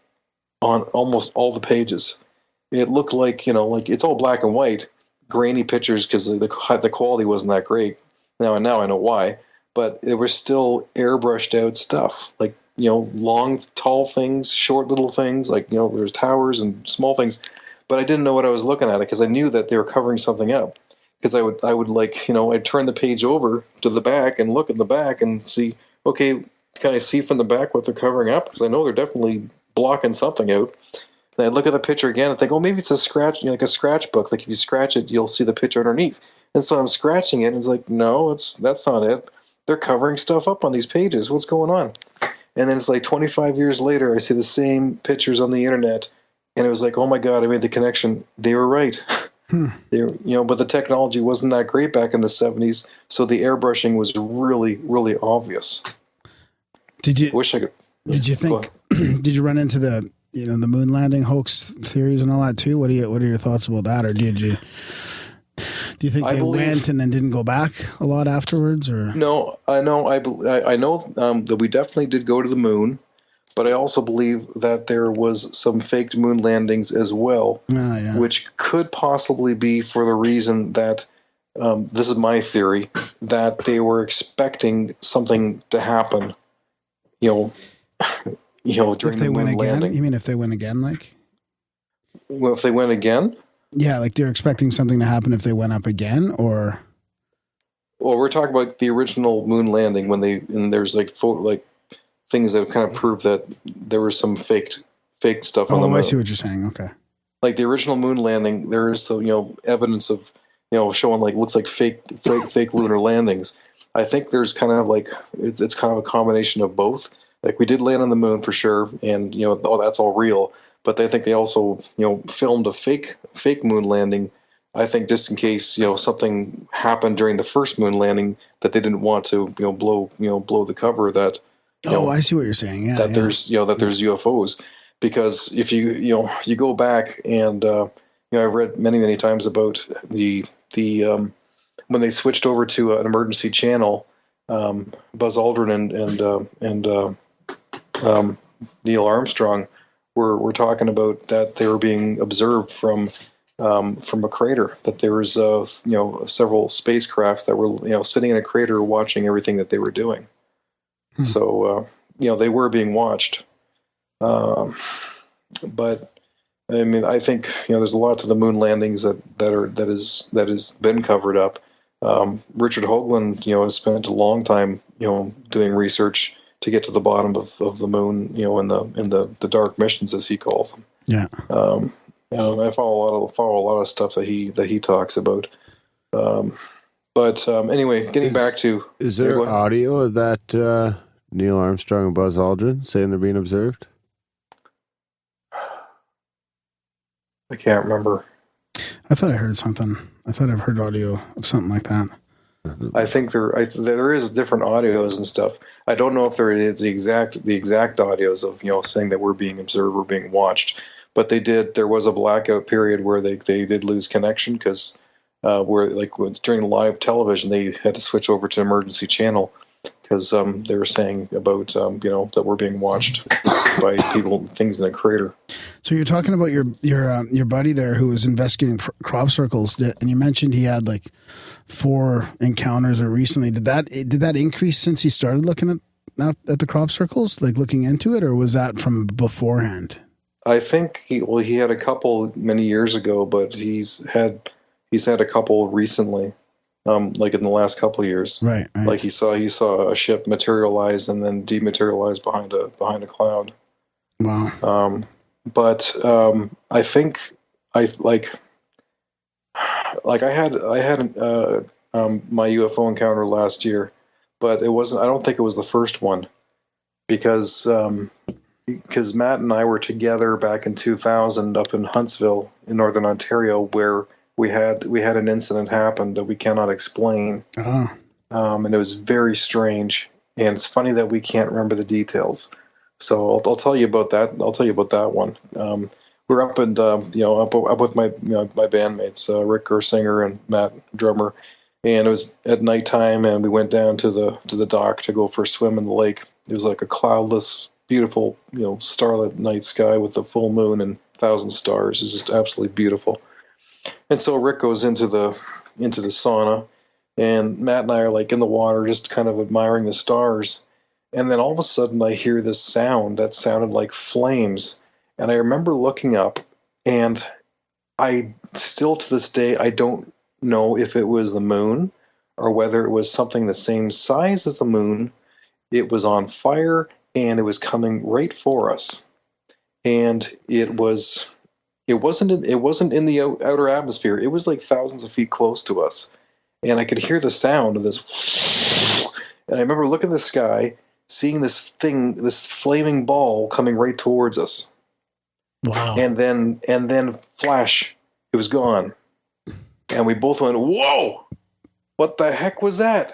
on almost all the pages. It looked like, like it's all black and white, grainy pictures because the quality wasn't that great. Now I know why, but it was still airbrushed out stuff, like, long, tall things, short little things, like, there's towers and small things. But I didn't know what I was looking at because I knew that they were covering something up. Because I would like, I'd turn the page over to the back and look at the back and see, okay, can I see from the back what they're covering up? Because I know they're definitely blocking something out. And I'd look at the picture again and think, oh, maybe it's a scratch, like a scratch book. Like if you scratch it, you'll see the picture underneath. And so I'm scratching it, and it's like, no, that's not it. They're covering stuff up on these pages. What's going on? And then it's like 25 years later, I see the same pictures on the internet, and it was like, oh my God, I made the connection. They were right. But the technology wasn't that great back in the 70s, so the airbrushing was really, really obvious. Did you wish I could? Did you think? Did you run into the the moon landing hoax theories and all that too? What are your thoughts about that, or did Do you think they went and then didn't go back a lot afterwards, or No, I know. I know that we definitely did go to the moon, but I also believe that there was some faked moon landings as well, which could possibly be for the reason that this is my theory, that they were expecting something to happen. During the moon landing. You mean if they went again, like? Well, if they went again? Yeah, like they're expecting something to happen if they went up again, or? Well, we're talking about the original moon landing and there's like things that kind of prove that there was some fake stuff on the moon. Oh, I see what you're saying. Okay. Like the original moon landing, there is evidence of showing like looks like fake lunar landings. I think there's kind of like it's kind of a combination of both. Like we did land on the moon for sure, and that's all real. But I think they also filmed a fake moon landing. I think just in case something happened during the first moon landing that they didn't want to blow the cover that. I see what you're saying. Yeah, there's there's UFOs, because if you go back and I've read many times about the when they switched over to an emergency channel, Buzz Aldrin and Neil Armstrong were talking about that they were being observed from a crater, that there was several spacecraft that were sitting in a crater watching everything that they were doing. So they were being watched, but I mean, I think there's a lot to the moon landings that has been covered up. Richard Hoagland has spent a long time doing research to get to the bottom of the moon, in the dark missions, as he calls them. Yeah. I follow a lot of stuff that he talks about. But anyway, getting back to, is there audio of that Neil Armstrong and Buzz Aldrin saying they're being observed? I can't remember. I thought I heard something. I thought I've heard audio of something like that. I think there is different audios and stuff. I don't know if there is the exact audios of saying that we're being observed or being watched, but there was a blackout period where they did lose connection because during live television they had to switch over to emergency channel because they were saying about that we're being watched by things in a crater. So you're talking about your buddy there who was investigating crop circles, and you mentioned he had like 4 encounters or recently. Did that increase since he started looking at the crop circles, like looking into it, or was that from beforehand? I think he had a couple many years ago, but he's had a couple recently. Like in the last couple of years, right? Like he saw a ship materialize and then dematerialize behind a cloud. Wow. But I think I had my UFO encounter last year, but it wasn't. I don't think it was the first one, because Matt and I were together back in 2000 up in Huntsville in Northern Ontario, where we had an incident happen that we cannot explain. And it was very strange. And it's funny that we can't remember the details. So I'll tell you about that. I'll tell you about that one. We're up and up with my my bandmates, Rick Gersinger and Matt drummer, and it was at nighttime, and we went down to the dock to go for a swim in the lake. It was like a cloudless, beautiful starlit night sky with the full moon and 1,000 stars. It was just absolutely beautiful. And so Rick goes into the sauna, and Matt and I are like in the water, just kind of admiring the stars. And then all of a sudden I hear this sound that sounded like flames. And I remember looking up, and I still to this day, I don't know if it was the moon or whether it was something the same size as the moon. It was on fire and it was coming right for us. And it wasn't in the outer atmosphere. It was like thousands of feet close to us. And I could hear the sound of this. And I remember looking at the sky, seeing this flaming ball coming right towards us. Wow. And then flash, it was gone. And we both went, whoa, what the heck was that?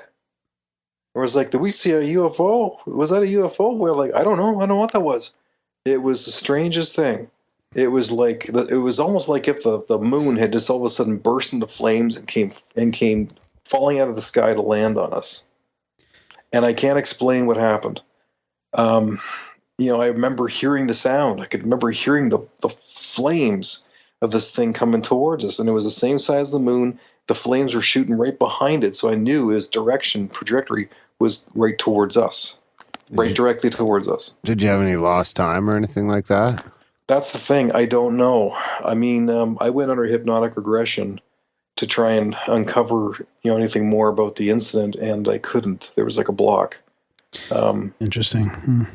It was like, did we see a UFO? Was that a UFO? We're like, I don't know what that was. It was the strangest thing. It was like it was almost like if the moon had just all of a sudden burst into flames and came falling out of the sky to land on us. And I can't explain what happened. I remember hearing the sound. I could remember hearing the flames of this thing coming towards us, and it was the same size as the moon. The flames were shooting right behind it, so I knew his trajectory was right towards us, directly towards us. Did you have any lost time or anything like that? That's the thing. I don't know. I mean, I went under hypnotic regression to try and uncover, anything more about the incident, and I couldn't. There was like a block. Interesting.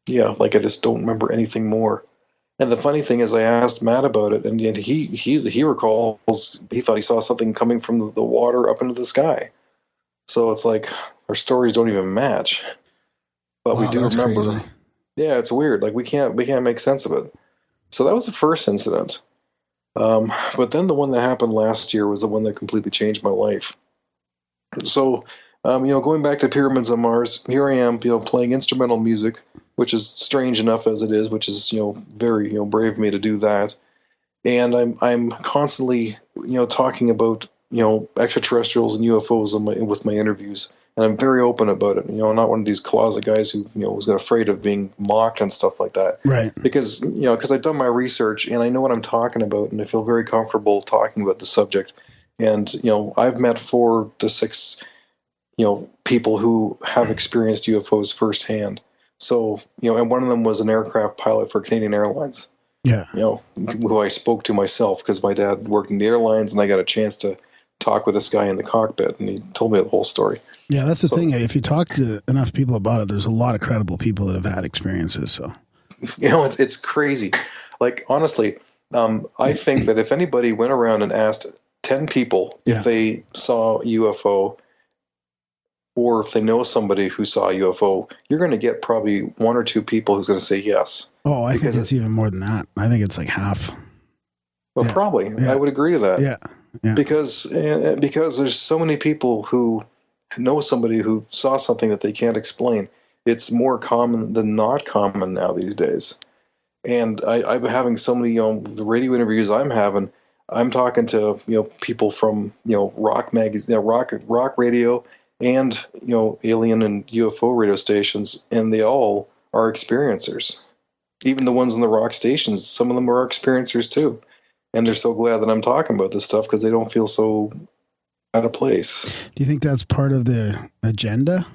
Yeah, like I just don't remember anything more. And the funny thing is, I asked Matt about it, and he recalls he thought he saw something coming from the water up into the sky. So it's like our stories don't even match. But we do remember. Crazy. Yeah, it's weird. Like we can't make sense of it. So that was the first incident. But then the one that happened last year was the one that completely changed my life. So, going back to Pyramids on Mars, here I am, playing instrumental music, which is strange enough as it is, which is, very, brave of me to do that. And I'm constantly, talking about, extraterrestrials and UFOs with my interviews. And I'm very open about it. I'm not one of these closet guys who, was afraid of being mocked and stuff like that. Right. Because I've done my research and I know what I'm talking about, and I feel very comfortable talking about the subject. And, I've met 4 to 6, people who have experienced UFOs firsthand. So, and one of them was an aircraft pilot for Canadian Airlines. Yeah. Who I spoke to myself because my dad worked in the airlines, and I got a chance to talk with this guy in the cockpit, and he told me the whole story. Yeah, that's the thing. If you talk to enough people about it, there's a lot of credible people that have had experiences. So, it's crazy. Like, honestly, I think that if anybody went around and asked 10 people if they saw a UFO, or if they know somebody who saw a UFO, you're going to get probably 1 or 2 people who's going to say yes. Oh, I think it's even more than that. I think it's like half. Well, probably. Yeah. I would agree to that. Yeah. Because there's so many people who know somebody who saw something that they can't explain. It's more common than not common now these days. And I've been having so many, the radio interviews I'm having, I'm talking to, people from, rock magazine, rock radio, and, alien and UFO radio stations, and they all are experiencers. Even the ones in the rock stations, some of them are experiencers too. And they're so glad that I'm talking about this stuff because they don't feel so out of place. Do you think that's part of the agenda?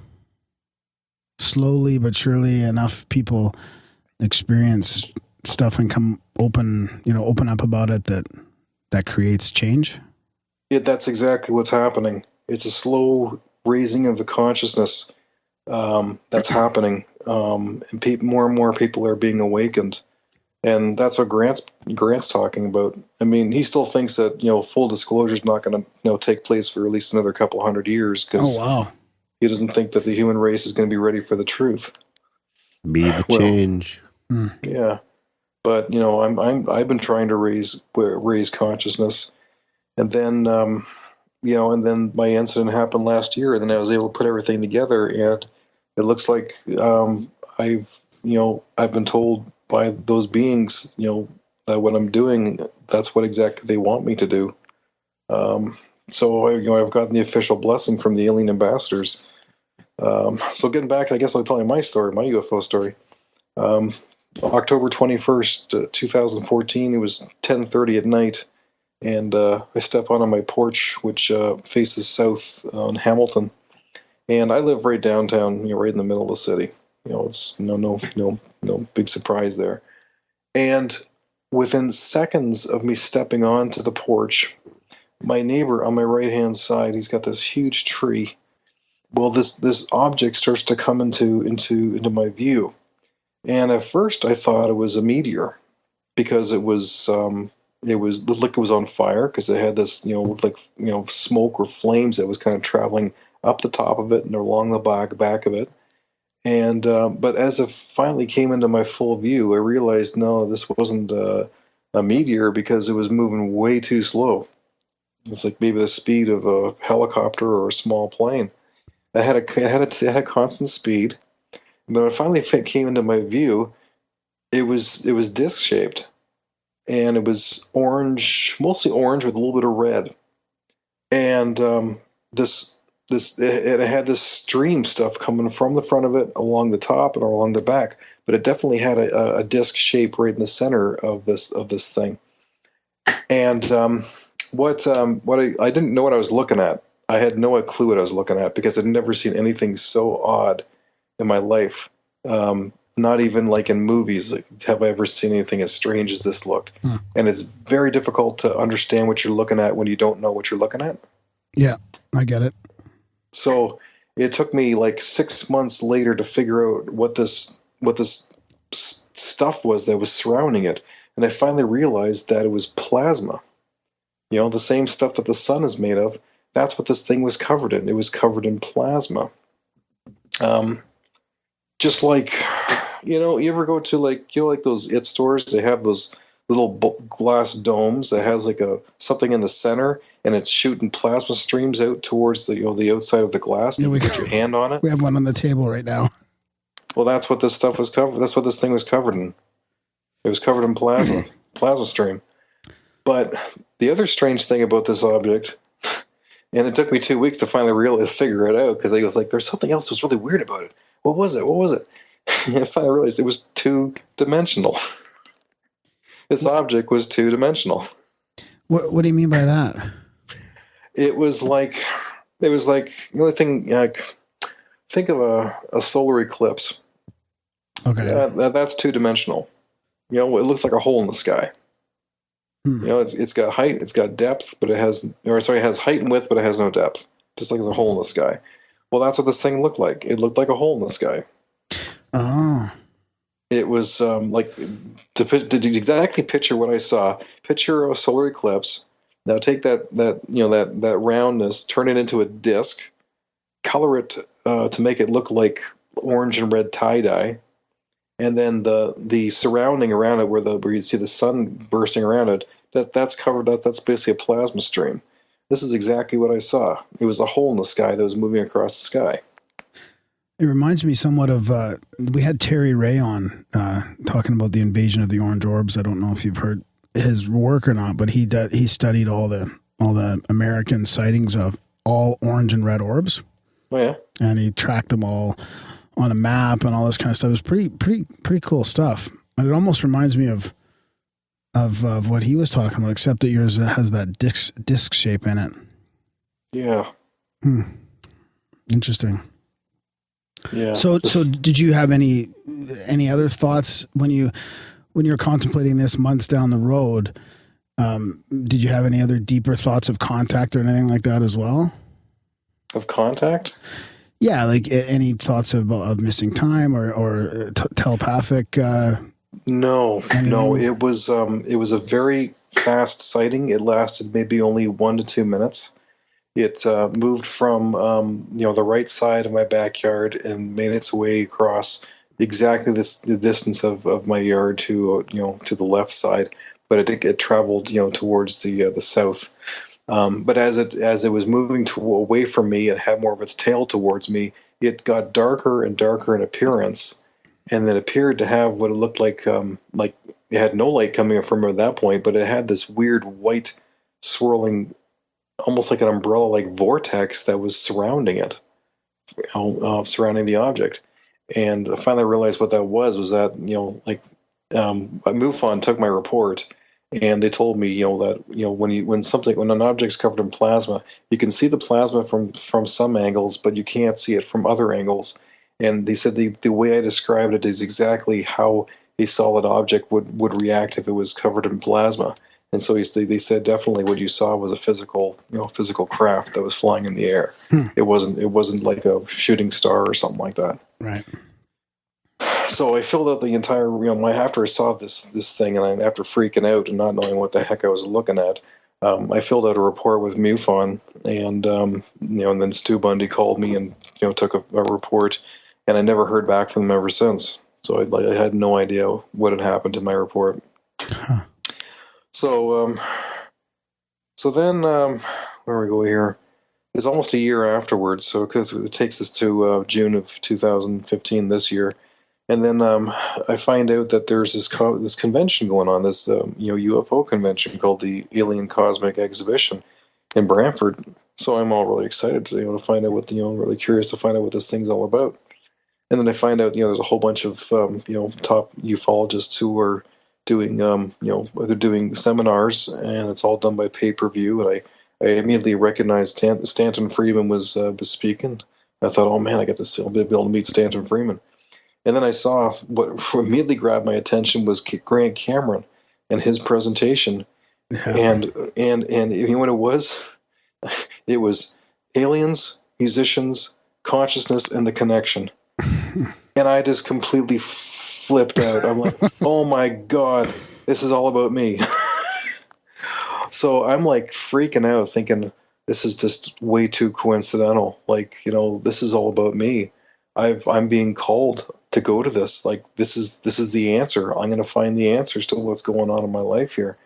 Slowly but surely enough people experience stuff and come open up about it that creates change? Yeah, that's exactly what's happening. It's a slow raising of the consciousness that's happening. And more and more people are being awakened. And that's what Grant's talking about. I mean, he still thinks that, full disclosure is not going to, take place for at least another couple 100 years. Because he doesn't think that the human race is going to be ready for the truth. Be the change. Yeah. But, I've been trying to raise consciousness. And then, and then my incident happened last year, and then I was able to put everything together. And it looks like I've been told by those beings, that what I'm doing, that's what exactly they want me to do. So, I've gotten the official blessing from the alien ambassadors. So getting back, I guess I'll tell you my story, my UFO story. October 21st, 2014, it was 10:30 at night, and I step on my porch, which faces south on Hamilton. And I live right downtown, right in the middle of the city. It's no big surprise there. And within seconds of me stepping onto the porch, my neighbor on my right-hand side, he's got this huge tree. Well, this object starts to come into my view. And at first I thought it was a meteor because it looked like it was on fire because it had this, looked like, smoke or flames that was kind of traveling up the top of it and along the back of it. And but as it finally came into my full view, I realized, no, this wasn't a meteor because it was moving way too slow. It's like maybe the speed of a helicopter or a small plane. It had a constant speed. But when it finally came into my view, it was disc shaped, and it was orange, mostly orange with a little bit of red. And it had this stream stuff coming from the front of it along the top and along the back, but it definitely had a disc shape right in the center of this thing. And I didn't know what I was looking at. I had no clue what I was looking at because I'd never seen anything so odd in my life. Not even like in movies have I ever seen anything as strange as this looked. And it's very difficult to understand what you're looking at when you don't know what you're looking at. Yeah, I get it. So it took me like 6 months later to figure out what this stuff was that was surrounding it. And I finally realized that it was plasma. The same stuff that the sun is made of. That's what this thing was covered in. It was covered in plasma. Just like, you ever go to like those IT stores? They have those little glass domes that has like something in the center, and it's shooting plasma streams out towards the outside of the glass. And you put your hand on it. We have one on the table right now. Well, that's what this stuff was covered. That's what this thing was covered in. It was covered in plasma stream. But the other strange thing about this object, and it took me 2 weeks to finally figure it out, because I was like, there's something else that was really weird about it. What was it? And I finally realized it was two-dimensional. This object was two-dimensional. What do you mean by that? It was like the only thing, think of a solar eclipse. Okay. That's two-dimensional. It looks like a hole in the sky. It's got height, it's got depth, but it has height and width, but it has no depth. Just like it's a hole in the sky. Well, that's what this thing looked like. It looked like a hole in the sky. Oh. It was like to exactly picture what I saw. Picture a solar eclipse. Now take that roundness, turn it into a disc, color it to make it look like orange and red tie-dye, and then the surrounding around it, where you see the sun bursting around it, that's covered up. That's basically a plasma stream. This is exactly what I saw. It was a hole in the sky that was moving across the sky. It reminds me somewhat of we had Terry Ray on talking about the invasion of the orange orbs. I don't know if you've heard his work or not, but he studied all the American sightings of all orange and red orbs. Oh yeah, and he tracked them all on a map and all this kind of stuff. It was pretty cool stuff. And it almost reminds me of what he was talking about, except that yours has that disc shape in it. Yeah. Interesting. Yeah. So did you have any other thoughts when you're contemplating this months down the road? Did you have any other deeper thoughts of contact or anything like that as well? Of contact? Yeah, like any thoughts of missing time or telepathic? No. It was a very fast sighting. It lasted maybe only 1 to 2 minutes. It moved from the right side of my backyard and made its way across exactly the distance of my yard to the left side, but it traveled towards the south. But as it was moving away from me, it had more of its tail towards me. It got darker and darker in appearance, and then appeared to have what it looked like it had no light coming from it at that point, but it had this weird white swirling, almost like an umbrella-like vortex that was surrounding it, surrounding the object. And I finally realized what that was that MUFON took my report, and they told me that when an object's covered in plasma, you can see the plasma from some angles, but you can't see it from other angles. And they said the way I described it is exactly how a solid object would react if it was covered in plasma. And so they said definitely what you saw was a physical craft that was flying in the air. It wasn't like a shooting star or something like that. Right. So I filled out the entire, after I saw this thing, and after freaking out and not knowing what the heck I was looking at, I filled out a report with MUFON, and and then Stu Bundy called me and took a report, and I never heard back from them ever since. So I had no idea what had happened to my report. Huh. So then where we go here? It's almost a year afterwards. So because it takes us to June of 2015 this year. And then I find out that there's this convention going on, this UFO convention called the Alien Cosmic Exhibition in Brantford. So I'm all really excited to find out what really curious to find out what this thing's all about. And then I find out there's a whole bunch of top ufologists who are doing they're doing seminars, and it's all done by pay-per-view. And I immediately recognized Stanton Friedman was speaking. I thought, oh man, I got this, I'll be able to meet Stanton Friedman. And then I saw what immediately grabbed my attention was Grant Cameron and his presentation. Yeah. And you know what it was? It was aliens, musicians, consciousness, and the connection. And I just completely flipped out. I'm like, oh my God, this is all about me. So I'm like freaking out, thinking this is just way too coincidental. Like, this is all about me. I'm being called to go to this. Like, this is the answer. I'm going to find the answers to what's going on in my life here.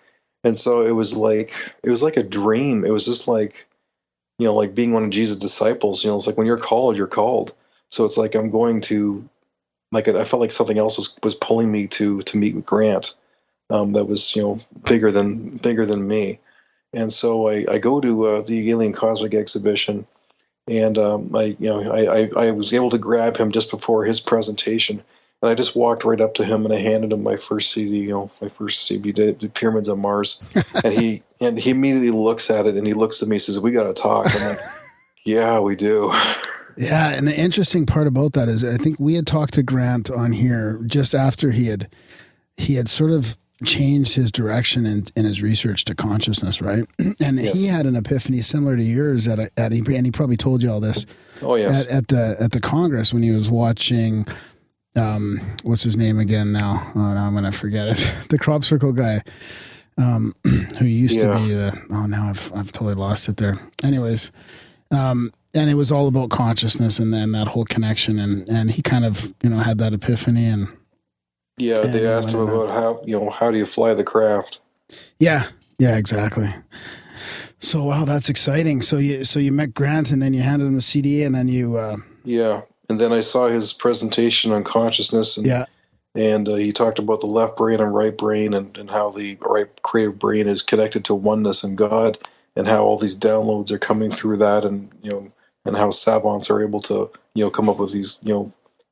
And so it was like a dream. It was just like, like being one of Jesus' disciples. It's like when you're called, you're called. So it's like I'm going to, like, I felt like something else was pulling me to meet with Grant. That was bigger than me. And so I go to the Alien Cosmic Exhibition, and I was able to grab him just before his presentation, and I just walked right up to him and I handed him my first CD, the Pyramids on Mars, and he immediately looks at it and he looks at me and says, "We got to talk." I'm like, "Yeah, we do." Yeah, and the interesting part about that is I think we had talked to Grant on here just after he had sort of changed his direction in his research to consciousness, right? And yes. He had an epiphany similar to yours and he probably told you all this. Oh yes. At the Congress when he was watching, what's his name again now? Oh, now I'm gonna forget it. The crop circle guy, who used to be now I've totally lost it there. Anyways, and it was all about consciousness and then that whole connection, and he kind of had that epiphany and. Yeah, they asked him about how do you fly the craft? Yeah, exactly. So wow, that's exciting. So you met Grant, and then you handed him the CD, and then you. Yeah, and then I saw his presentation on consciousness, and he talked about the left brain and right brain, and how the right creative brain is connected to oneness and God, and how all these downloads are coming through that, and and how savants are able to come up with these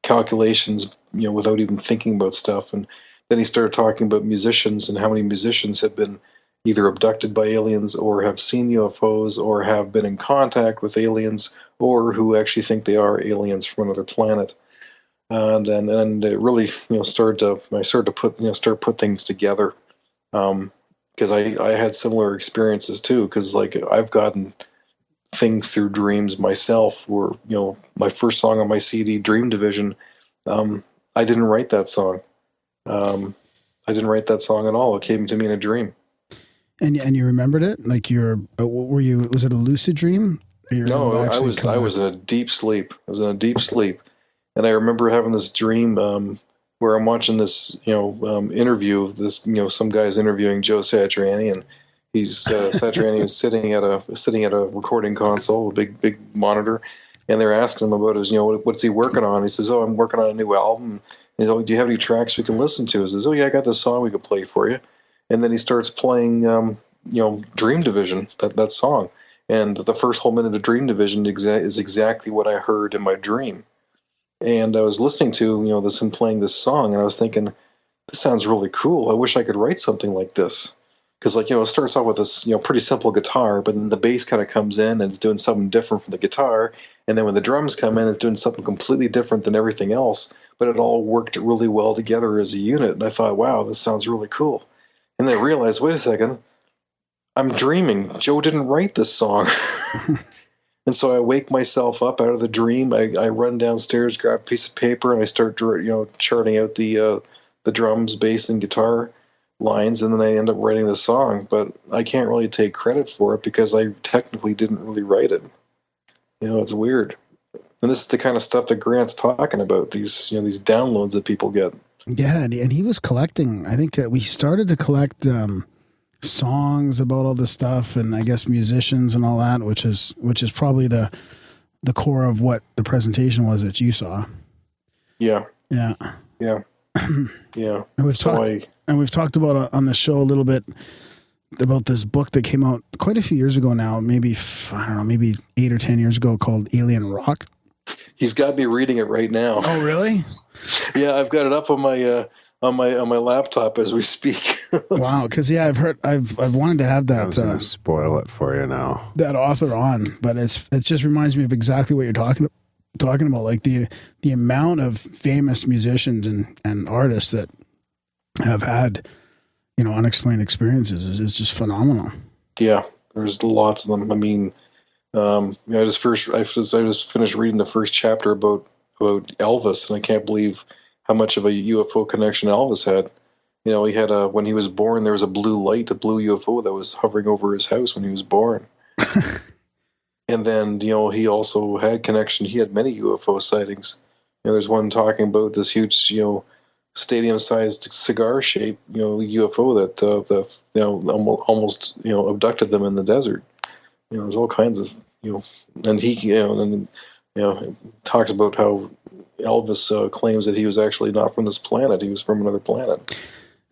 calculations without even thinking about stuff. And then he started talking about musicians and how many musicians have been either abducted by aliens or have seen UFOs or have been in contact with aliens or who actually think they are aliens from another planet. And it really started to put things together, because I had similar experiences too, because like I've gotten things through dreams myself, where my first song on my CD, Dream Division, I didn't write that song. I didn't write that song at all. It came to me in a dream. And you remembered it? Like was it a lucid dream? No, I was in a deep sleep. And I remember having this dream where I'm watching this interview of this, some guy's interviewing Joe Satriani, and he's Satriani is sitting at a recording console, a big monitor, and they're asking him about his, what's he working on? He says, "Oh, I'm working on a new album." And he's like, "Do you have any tracks we can listen to?" He says, "Oh yeah, I got this song we could play for you." And then he starts playing, Dream Division, that song, and the first whole minute of Dream Division is exactly what I heard in my dream. And I was listening to him playing this song, and I was thinking, this sounds really cool. I wish I could write something like this. Because it starts off with this pretty simple guitar, but then the bass kind of comes in and it's doing something different from the guitar, and then when the drums come in, it's doing something completely different than everything else. But it all worked really well together as a unit, and I thought, wow, this sounds really cool. And then I realized, wait a second, I'm dreaming. Joe didn't write this song. And so I wake myself up out of the dream. I run downstairs, grab a piece of paper, and I start charting out the drums, bass, and guitar lines, and then I end up writing the song. But I can't really take credit for it because I technically didn't really write it. It's weird. And this is the kind of stuff that Grant's talking about, these these downloads that people get. Yeah, and he was collecting. I think that we started to collect songs about all this stuff, and I guess musicians and all that, which is probably the core of what the presentation was that you saw. Yeah. Yeah. Yeah. Yeah. And we've talked about on the show a little bit about this book that came out quite a few years ago now, maybe 8 or 10 years ago, called Alien Rock. He's got me reading it right now. Oh, really? Yeah, I've got it up on my laptop as we speak. Wow, because I've wanted to have I was gonna spoil it for you now. that author on, but it just reminds me of exactly what you're talking about, like the amount of famous musicians and artists that have had, unexplained experiences is just phenomenal. Yeah, there's lots of them. I mean, I just finished reading the first chapter about Elvis, and I can't believe how much of a UFO connection Elvis had. He had when he was born, there was a blue UFO that was hovering over his house when he was born. And then, he also had connection. He had many UFO sightings. There's one talking about this huge, stadium-sized cigar-shaped, UFO that almost abducted them in the desert. There's all kinds of, and he, talks about how Elvis claims that he was actually not from this planet; he was from another planet.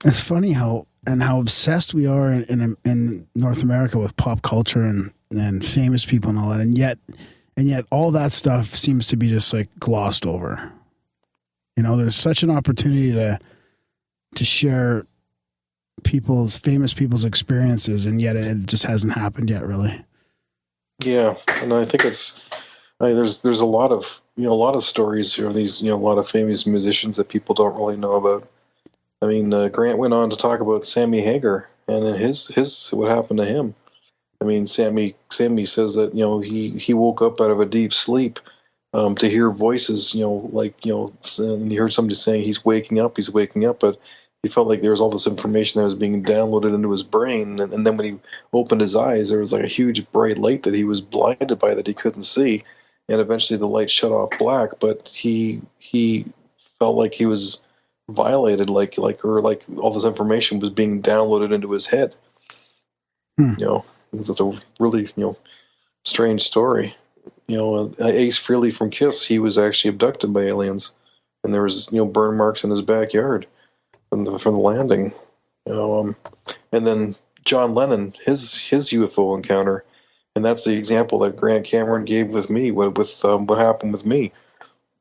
It's funny how obsessed we are in North America with pop culture and famous people and all that, and yet all that stuff seems to be just like glossed over. There's such an opportunity to share famous people's experiences, and yet it just hasn't happened yet, really. Yeah, and I think there's a lot of stories here. These a lot of famous musicians that people don't really know about. I mean, Grant went on to talk about Sammy Hagar and his what happened to him. I mean, Sammy says that he woke up out of a deep sleep to hear voices, and he heard somebody saying he's waking up, but he felt like there was all this information that was being downloaded into his brain, and then when he opened his eyes, there was like a huge bright light that he was blinded by that he couldn't see, and eventually the light shut off black, but he felt like he was violated, like all this information was being downloaded into his head. It's a really strange story. Ace Frehley from Kiss, he was actually abducted by aliens, and there was burn marks in his backyard from the landing. And then John Lennon, his UFO encounter, and that's the example that Grant Cameron gave with me with what happened with me,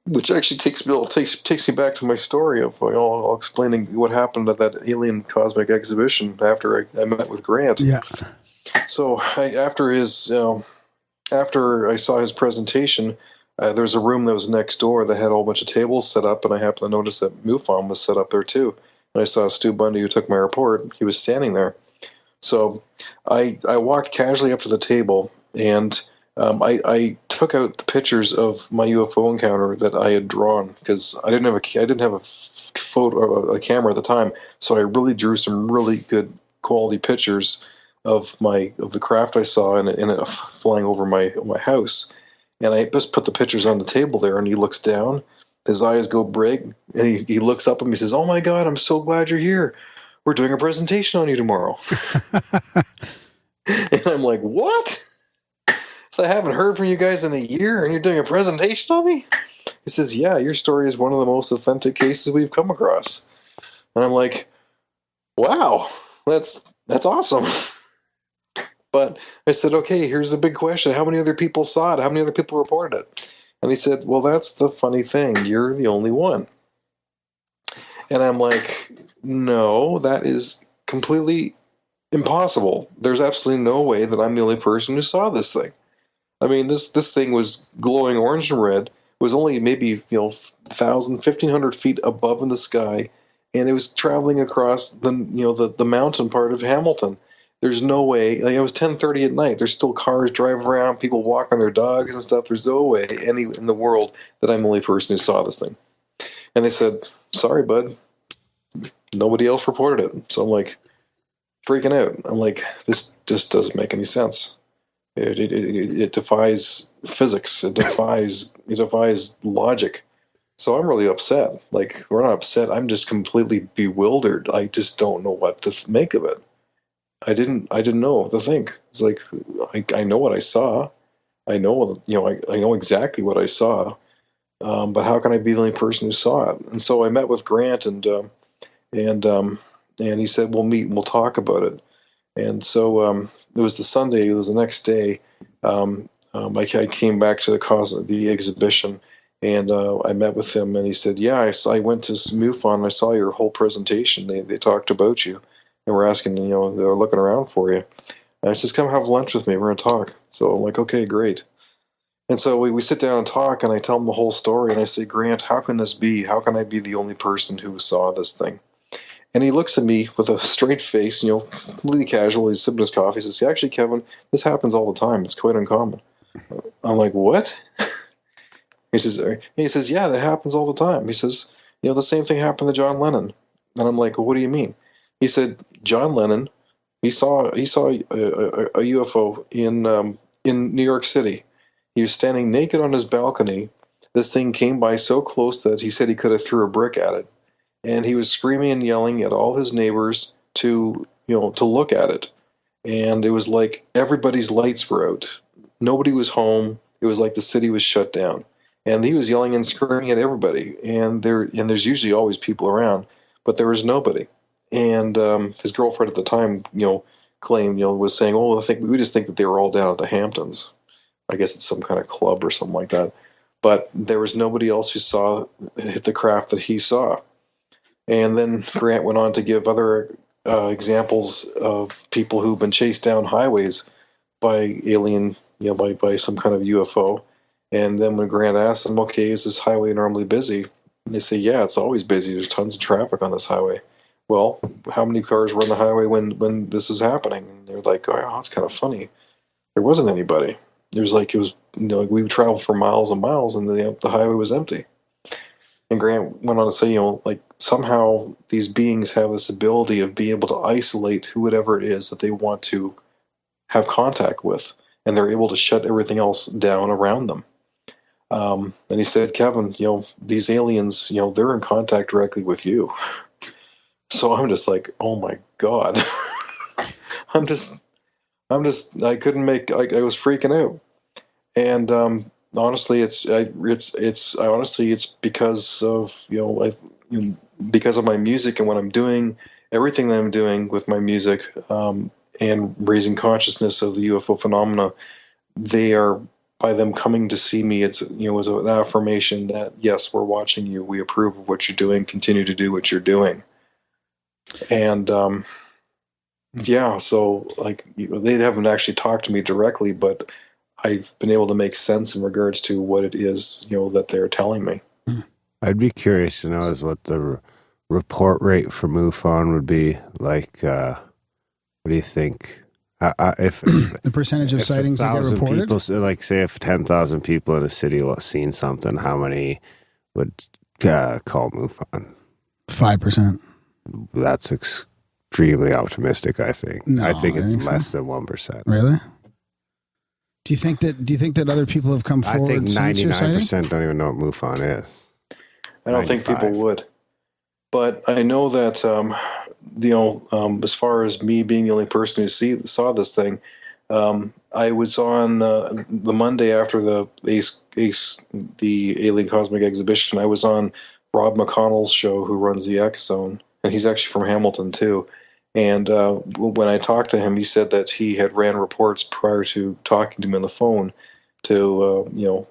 which actually takes me back to my story of all explaining what happened at that alien cosmic exhibition after I met with Grant. Yeah. So after I saw his presentation, there's a room that was next door that had a whole bunch of tables set up, and I happened to notice that MUFON was set up there too. And I saw Stu Bundy, who took my report. He was standing there. So I walked casually up to the table, and I took out the pictures of my UFO encounter that I had drawn, because I didn't have a photo or a camera at the time. So I really drew some really good quality pictures of the craft I saw and it flying over my house. And I just put the pictures on the table there, and he looks down, his eyes go big, and he looks up at me and says, "Oh my God, I'm so glad you're here. We're doing a presentation on you tomorrow." And I'm like, "What?" So I haven't heard from you guys in a year, and you're doing a presentation on me? He says, "Yeah, your story is one of the most authentic cases we've come across." And I'm like, "Wow, that's awesome." But I said, "Okay, here's the big question. How many other people saw it? How many other people reported it?" And he said, "Well, that's the funny thing. You're the only one." And I'm like, "No, that is completely impossible. There's absolutely no way that I'm the only person who saw this thing. I mean, this thing was glowing orange and red. It was only maybe 1,000, 1,500 feet above in the sky, and it was traveling across the mountain part of Hamilton. There's no way. It was 10:30 at night. There's still cars driving around, people walking their dogs and stuff. There's no way any in the world that I'm the only person who saw this thing." And they said, "Sorry, bud. Nobody else reported it." So I'm like freaking out. I'm like, this just doesn't make any sense. It defies physics. It defies logic. So I'm really upset. Like, we're not upset. I'm just completely bewildered. I just don't know what to make of it. I didn't know what to think. It's like, I know what I saw. I know exactly what I saw. but how can I be the only person who saw it? And so I met with Grant, and he said, we'll meet and we'll talk about it. And so it was the Sunday, it was the next day. I came back to the exhibition, and I met with him, and he said, yeah, I went to MUFON, and I saw your whole presentation. They talked about you, and were asking, they were looking around for you. And I says, come have lunch with me, we're going to talk. So I'm like, okay, great. And so we sit down and talk, and I tell him the whole story, and I say, Grant, how can this be? How can I be the only person who saw this thing? And he looks at me with a straight face, completely casual. He's sipping his coffee. He says, actually, Kevin, this happens all the time. It's quite uncommon. I'm like, what? He says, yeah, that happens all the time. He says, the same thing happened to John Lennon. And I'm like, well, what do you mean? He said, John Lennon, he saw a UFO in New York City. He was standing naked on his balcony. This thing came by so close that he said he could have threw a brick at it. And he was screaming and yelling at all his neighbors to look at it. And it was like everybody's lights were out. Nobody was home. It was like the city was shut down. And he was yelling and screaming at everybody. And there's usually always people around, but there was nobody. And his girlfriend at the time, claimed, was saying, "Oh, we just think that they were all down at the Hamptons. I guess it's some kind of club or something like that." But there was nobody else who saw the craft that he saw. And then Grant went on to give other examples of people who've been chased down highways by alien, by some kind of UFO. And then when Grant asked them, okay, is this highway normally busy? And they say, yeah, it's always busy. There's tons of traffic on this highway. Well, how many cars were on the highway when this was happening? And they're like, oh, that's kind of funny. There wasn't anybody. It was, we would travel for miles and miles, and the highway was empty. And Grant went on to say, somehow these beings have this ability of being able to isolate whoever it is that they want to have contact with, and they're able to shut everything else down around them. And he said, Kevin, these aliens, they're in contact directly with you. So I'm just like, oh my God. I was freaking out. And, honestly, it's because of because of my music and what I'm doing, everything that I'm doing with my music, and raising consciousness of the UFO phenomena. They are, by them coming to see me, it's was an affirmation that yes, we're watching you, we approve of what you're doing, continue to do what you're doing, and so they haven't actually talked to me directly, but I've been able to make sense in regards to what it is, that they're telling me. I'd be curious to know is what the report rate for MUFON would be like. What do you think? If the percentage of sightings that get reported? People, say if 10,000 people in a city seen something, how many would call MUFON? 5%. That's extremely optimistic, I think. No, I think it's less than 1%. Really? Do you think that other people have come forward? I think 99% don't even know what MUFON is. I don't think people would. But I know that, as far as me being the only person who saw this thing, I was on the Monday after the Alien Cosmic Exhibition. I was on Rob McConnell's show, who runs the X Zone, and he's actually from Hamilton too. And when I talked to him, he said that he had ran reports prior to talking to me on the phone to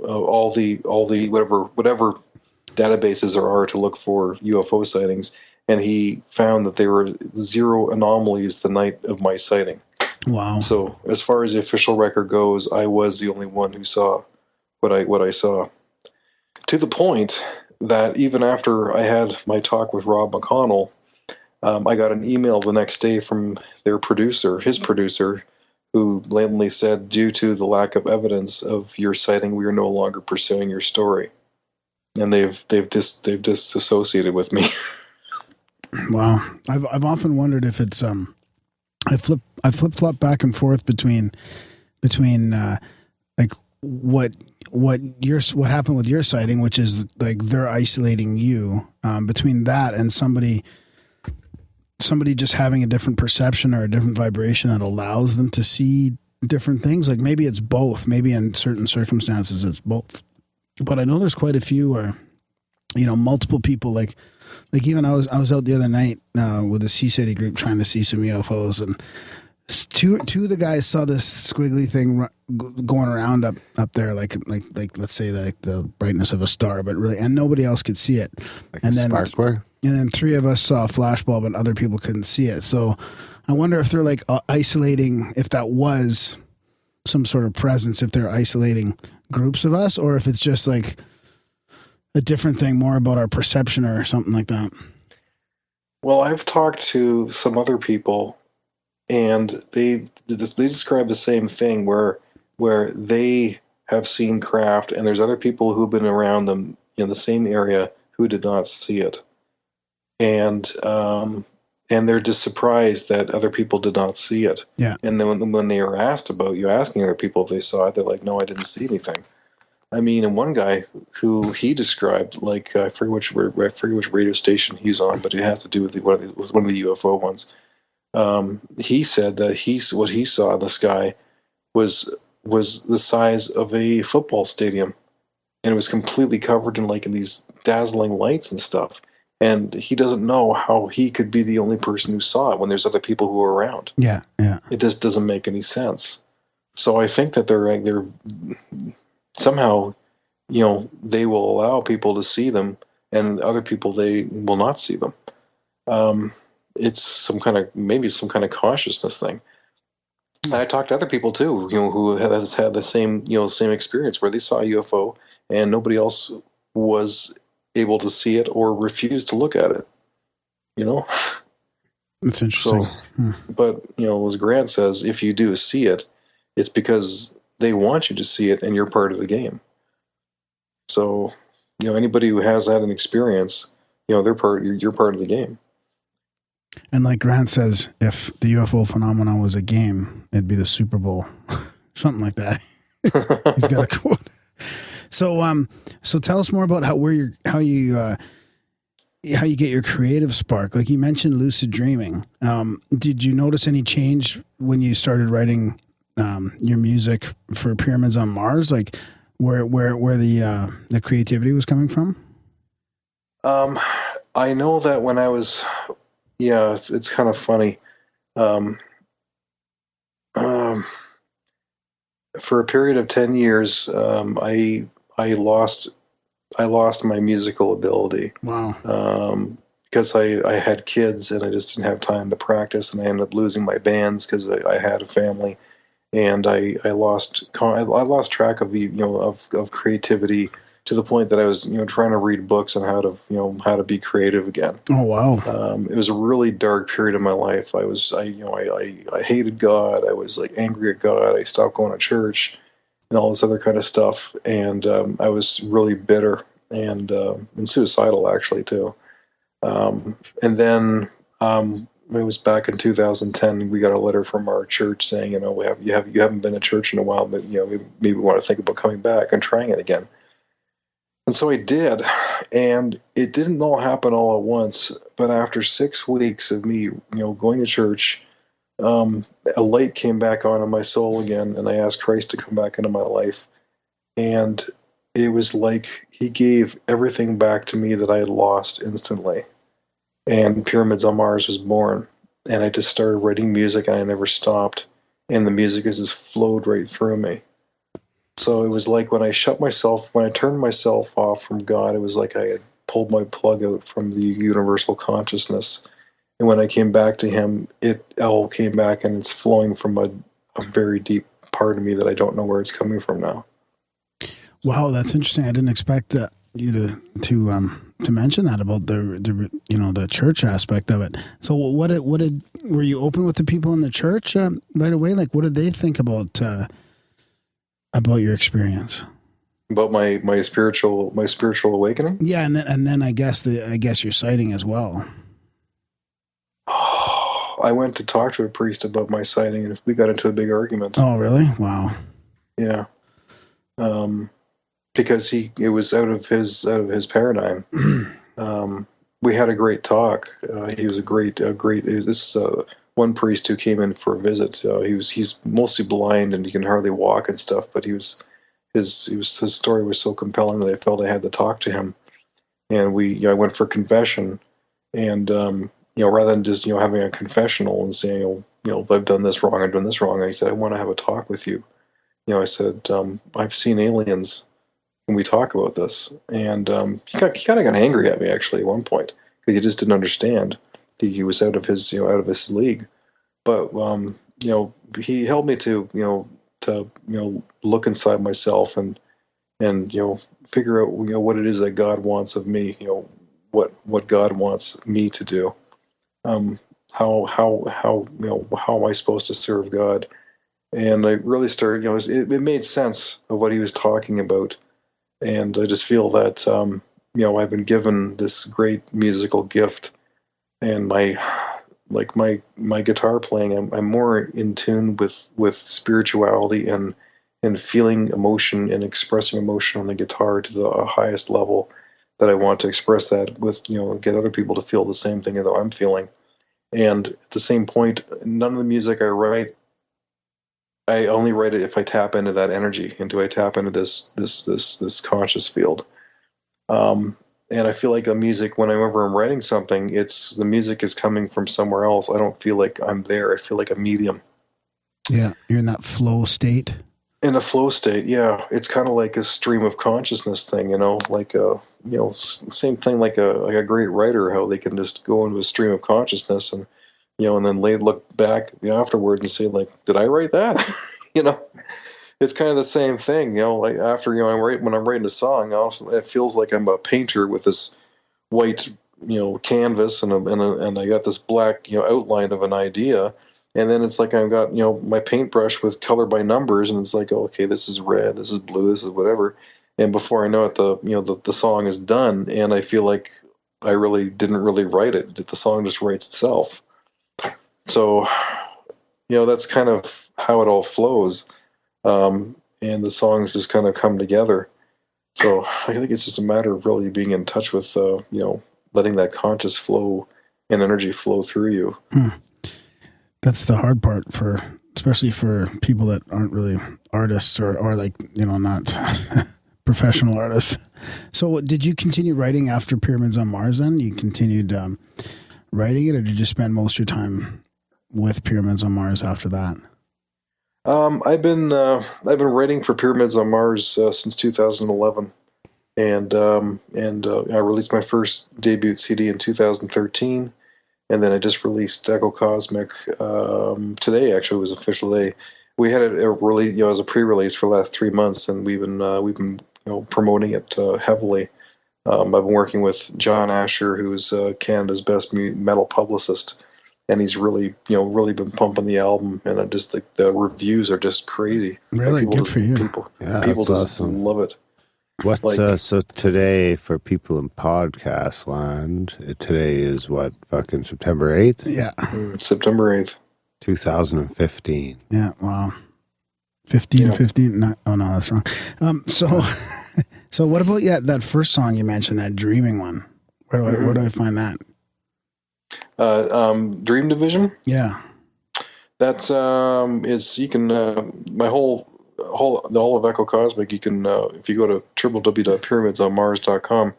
all the whatever databases there are to look for UFO sightings, and he found that there were 0 anomalies the night of my sighting. Wow! So as far as the official record goes, I was the only one who saw what I saw. To the point that even after I had my talk with Rob McConnell, I got an email the next day from his producer, who blatantly said, due to the lack of evidence of your sighting, we are no longer pursuing your story. And they've disassociated with me. Wow. I've often wondered if it's I flip-flop back and forth between what happened with your sighting, which is like they're isolating you, between that and somebody just having a different perception or a different vibration that allows them to see different things. Like maybe it's both. Maybe in certain circumstances it's both. But I know there's quite a few where, multiple people like even I was out the other night with a Sea City group trying to see some UFOs, and two of the guys saw this squiggly thing going around up there, like let's say like the brightness of a star, but really, and nobody else could see it. Like and a then sparkler? And then three of us saw a flashbulb, and other people couldn't see it. So I wonder if they're like isolating, if that was some sort of presence, if they're isolating groups of us, or if it's just like a different thing, more about our perception or something like that. Well, I've talked to some other people, and they describe the same thing where they have seen craft, and there's other people who've been around them in the same area who did not see it, and they're just surprised that other people did not see it. Yeah. And then when they are asked about you asking other people if they saw it, they're like, "No, I didn't see anything." I mean, and one guy who he described, like I forget which radio station he's on, but it has to do with one of the UFO ones. He said that what he saw in the sky was the size of a football stadium, and it was completely covered in these dazzling lights and stuff. And he doesn't know how he could be the only person who saw it when there's other people who are around. Yeah, yeah. It just doesn't make any sense. So I think that they're somehow, they will allow people to see them, and other people they will not see them. It's maybe some kind of consciousness thing. I talked to other people too, who has had the same experience where they saw a UFO and nobody else was able to see it or refused to look at it. That's interesting. So, but as Grant says, if you do see it, it's because they want you to see it, and you're part of the game. So, anybody who has had an experience, you're part of the game. And like Grant says, if the UFO phenomenon was a game, it'd be the Super Bowl, something like that. He's got a quote. So tell us more about how you get your creative spark. Like you mentioned, lucid dreaming. Did you notice any change when you started writing your music for Pyramids on Mars? Like where the creativity was coming from? I know that when I was, it's kind of funny. For a period of 10 years, I lost my musical ability. Wow. Because I had kids and I just didn't have time to practice, and I ended up losing my bands because I had a family, and I lost track of creativity to the point that I was trying to read books on how to be creative again. Oh wow. It was a really dark period of my life. I hated God. I was angry at God. I stopped going to church and all this other kind of stuff, and I was really bitter and suicidal actually too. And then it was back in 2010. We got a letter from our church saying, you haven't been to church in a while, but maybe we want to think about coming back and trying it again. And so I did, and it didn't all happen all at once. But after 6 weeks of me, going to church, a light came back on in my soul again, and I asked Christ to come back into my life. And it was like he gave everything back to me that I had lost instantly. And Pyramids on Mars was born. And I just started writing music, and I never stopped. And the music has just flowed right through me. So it was like when I turned myself off from God, it was like I had pulled my plug out from the universal consciousness. And when I came back to him, it all came back, and it's flowing from a very deep part of me that I don't know where it's coming from now. Wow, that's interesting. I didn't expect you to mention that about the church aspect of it. So were you open with the people in the church right away? Like, what did they think about your experience? About my spiritual awakening? Yeah, and then I guess your sighting as well. I went to talk to a priest about my sighting, and we got into a big argument. Oh, really? Wow. Yeah. Because it was out of his paradigm. We had a great talk. He was a great. This is one priest who came in for a visit. He's mostly blind and he can hardly walk and stuff, but his his story was so compelling that I felt I had to talk to him. And I went for confession, and rather than just having a confessional and saying, I've done this wrong, I've done this wrong, I said, I want to have a talk with you. I said, I've seen aliens. Can we talk about this? And he kind of got angry at me actually at one point because he just didn't understand. He was out of his league. But he helped me to look inside myself and figure out what it is that God wants of me. What God wants me to do. How am I supposed to serve God? And I really started. It made sense of what he was talking about. And I just feel that, I've been given this great musical gift, and my guitar playing, I'm more in tune with spirituality and feeling emotion and expressing emotion on the guitar to the highest level that I want to express that with, get other people to feel the same thing that I'm feeling. And at the same point, none of the music I write, I only write it if I tap into that energy, I tap into this conscious field. And I feel like the music, whenever I'm writing something, the music is coming from somewhere else. I don't feel like I'm there. I feel like a medium. Yeah, you're in that flow state. In a flow state, yeah. It's kind of like a stream of consciousness thing, same thing like a great writer, how they can just go into a stream of consciousness and and then look back afterwards and say, like, did I write that? It's kind of the same thing. Like after when I'm writing a song, it feels like I'm a painter with this white canvas and I got this black outline of an idea, and then it's like I've got my paintbrush with color by numbers, and it's like, oh, okay, this is red, this is blue, this is whatever, and before I know it, the song is done, and I feel like I really didn't really write it. The song just writes itself. So, that's kind of how it all flows. And the songs just kind of come together. So I think it's just a matter of really being in touch with, letting that conscious flow and energy flow through you. That's the hard part especially for people that aren't really artists or like, not professional artists. So did you continue writing after Pyramids on Mars then? You continued writing it, or did you spend most of your time with Pyramids on Mars after that? I've been writing for Pyramids on Mars since 2011, and I released my first debut CD in 2013, and then I just released Echo Cosmic today. Actually, was official day. We had it really as a pre-release for the last 3 months, and we've been promoting it heavily. I've been working with John Asher, who's Canada's best metal publicist. And he's really been pumping the album, and the reviews are just crazy. Really, good for you. People that's just awesome. love it. What's so today for people in podcast land? Today is what, fucking September 8th? Yeah, September 8th, 2015. Yeah, wow. 15. No, oh no, that's wrong. So what about that first song you mentioned, that Dreaming one? Where do I find that? Dream Division. Yeah, That's is you can my whole of Echo Cosmic. You can if you go to www.pyramidsonmars.com,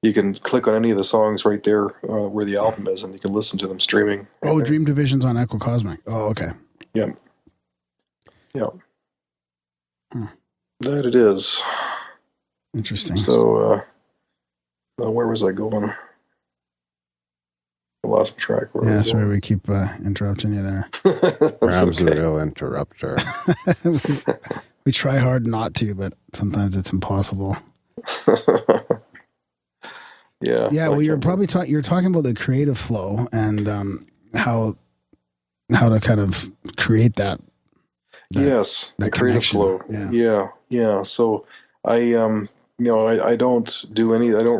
you can click on any of the songs right there where the album is, and you can listen to them streaming. Oh, Dream Division's on Echo Cosmic. Oh, okay. Yeah. That it is. Interesting. So, where was I going? I lost track. Sorry, we keep interrupting you there. Ram's a real interrupter. we try hard not to, but sometimes it's impossible. Yeah. Well, you're probably you're talking about the creative flow and how to kind of create that yes, the creative flow. Yeah. So I I don't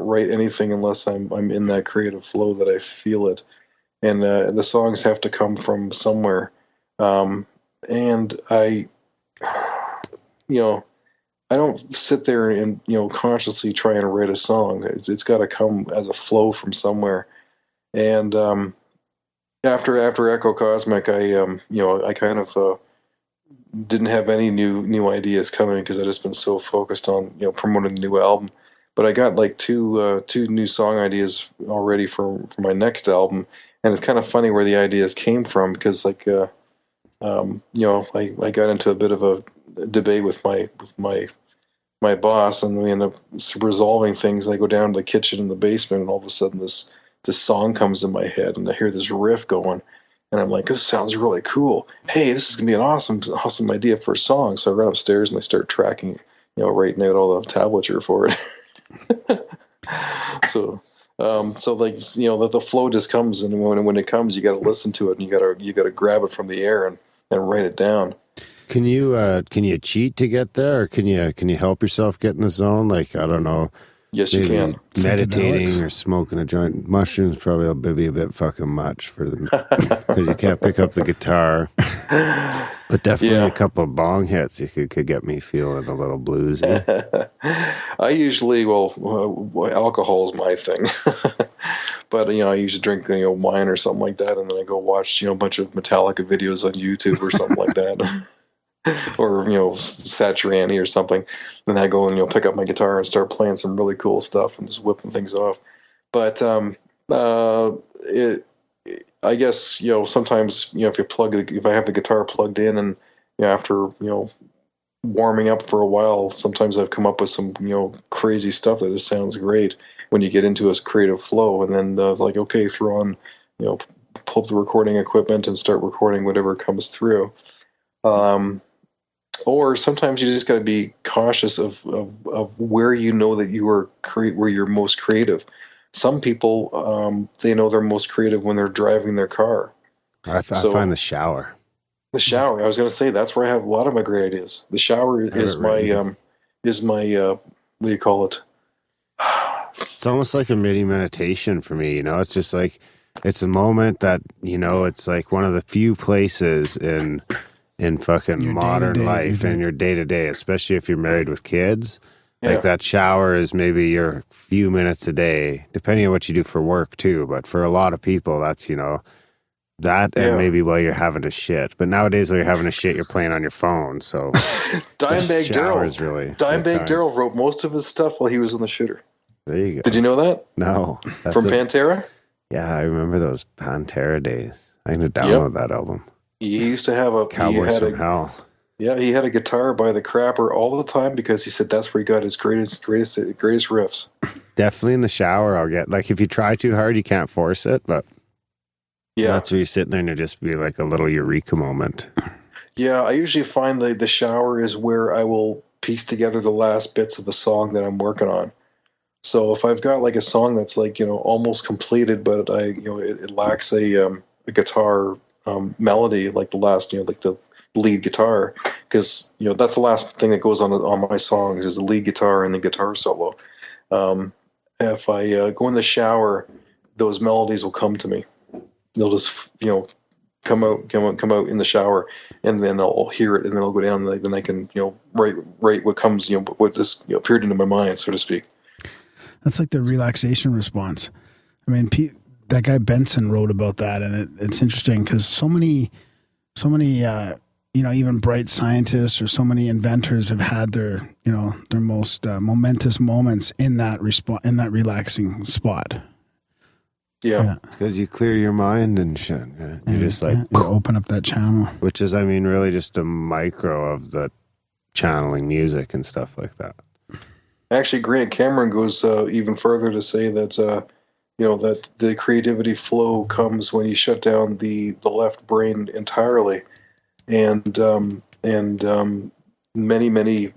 write anything unless I'm in that creative flow that I feel it, and the songs have to come from somewhere, and I don't sit there and consciously try and write a song. It's got to come as a flow from somewhere, and after Echo Cosmic, I kind of didn't have any new ideas coming because I just been so focused on promoting the new album. But I got like two new song ideas already for my next album, and it's kind of funny where the ideas came from because like I got into a bit of a debate with my boss, and we end up resolving things. And I go down to the kitchen in the basement, and all of a sudden this song comes in my head, and I hear this riff going, and I'm like, this sounds really cool. Hey, this is gonna be an awesome idea for a song. So I run upstairs and I start tracking, writing out all the tablature for it. So like the flow just comes, and when it comes, you got to listen to it, and you got to grab it from the air and write it down. Can you cheat to get there, or can you help yourself get in the zone? Like, I don't know. Yes, you can. Meditating or smoking a joint. Mushrooms probably be a bit fucking much for them because you can't pick up the guitar. But definitely a couple of bong hits could get me feeling a little bluesy. I usually, alcohol is my thing. But, I usually drink, wine or something like that, and then I go watch, a bunch of Metallica videos on YouTube or something like that. Or, Satriani or something. Then I go and, pick up my guitar and start playing some really cool stuff and just whipping things off. But I guess, sometimes, if I have the guitar plugged in and, after, warming up for a while, sometimes I've come up with some, crazy stuff that just sounds great when you get into a creative flow. And then it's like, okay, throw on, pull up the recording equipment and start recording whatever comes through. Or sometimes you just got to be cautious of where that you are where you're most creative. Some people, they know they're most creative when they're driving their car. I find the shower. The shower. I was going to say that's where I have a lot of my great ideas. The shower is my what do you call it? It's almost like a mini meditation for me. It's just like it's a moment that it's like one of the few places in fucking your modern life and your day-to-day, especially if you're married with kids. Like that shower is maybe your few minutes a day, depending on what you do for work too. But for a lot of people, that's, that and maybe while you're having to shit. But nowadays while you're having to shit, you're playing on your phone. So Dimebag Darrell wrote most of his stuff while he was on the shitter. There you go. Did you know that? No. From Pantera? Yeah, I remember those Pantera days. I need to download that album. He used to have Cowboys from Hell. Yeah, he had a guitar by the crapper all the time because he said that's where he got his greatest riffs. Definitely in the shower, I'll get, like, if you try too hard, you can't force it, but that's where you're sitting there and it'll just be like a little eureka moment. Yeah, I usually find the shower is where I will piece together the last bits of the song that I'm working on. So if I've got like a song that's like, almost completed, but it lacks a guitar melody, like the last, like the lead guitar, because that's the last thing that goes on my songs is the lead guitar and the guitar solo. If I go in the shower, those melodies will come to me. They'll just come out in the shower, and then I'll hear it, and then I'll go down, and then I can write what comes, what just appeared into my mind, so to speak. That's like the relaxation response. I mean, that guy Benson wrote about that, and it's interesting because so many even bright scientists or so many inventors have had their most momentous moments in that relaxing spot. Yeah. It's because you clear your mind and shit. Yeah. You just like you open up that channel, which is, I mean, really just a micro of the channeling music and stuff like that. Actually, Grant Cameron goes even further to say that that the creativity flow comes when you shut down the left brain entirely. And many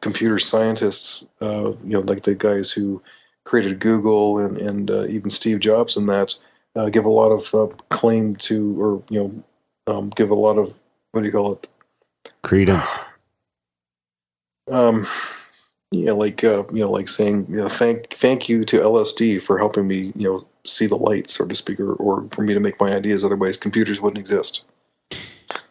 computer scientists, like the guys who created Google and even Steve Jobs and that give a lot of claim to, or give a lot of, what do you call it? Credence. Like saying, thank you to LSD for helping me, see the light, so to speak, or for me to make my ideas. Otherwise, computers wouldn't exist.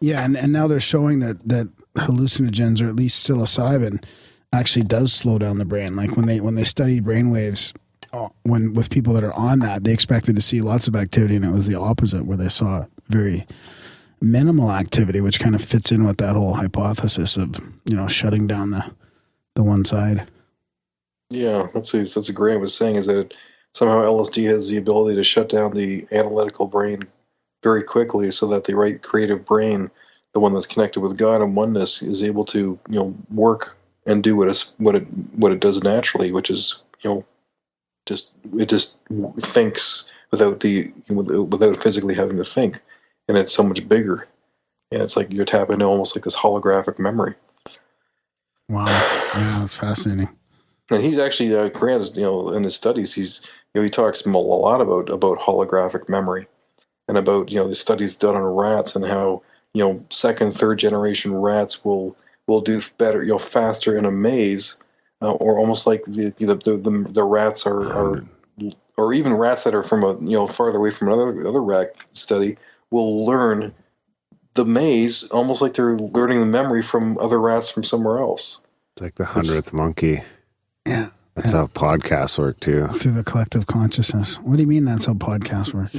Yeah, and now they're showing that hallucinogens, or at least psilocybin, actually does slow down the brain. Like when they studied brainwaves, with people that are on that, they expected to see lots of activity, and it was the opposite, where they saw very minimal activity, which kind of fits in with that whole hypothesis of, shutting down the one side. Yeah, that's what Grant was saying, is that somehow LSD has the ability to shut down the analytical brain very quickly, so that the right creative brain, the one that's connected with God and oneness, is able to work and do what it does naturally, which is it just thinks without physically having to think, and it's so much bigger, and it's like you're tapping into almost like this holographic memory. Wow, yeah, that's fascinating. And he's actually Grant is, in his studies, he talks a lot about holographic memory, and about the studies done on rats, and how second, third generation rats will do better, faster in a maze, or almost like the rats are or even rats that are from farther away from another rat study will learn the maze almost like they're learning the memory from other rats from somewhere else. It's like the 100th monkey. Yeah. That's how podcasts work too. Through the collective consciousness. What do you mean that's how podcasts work?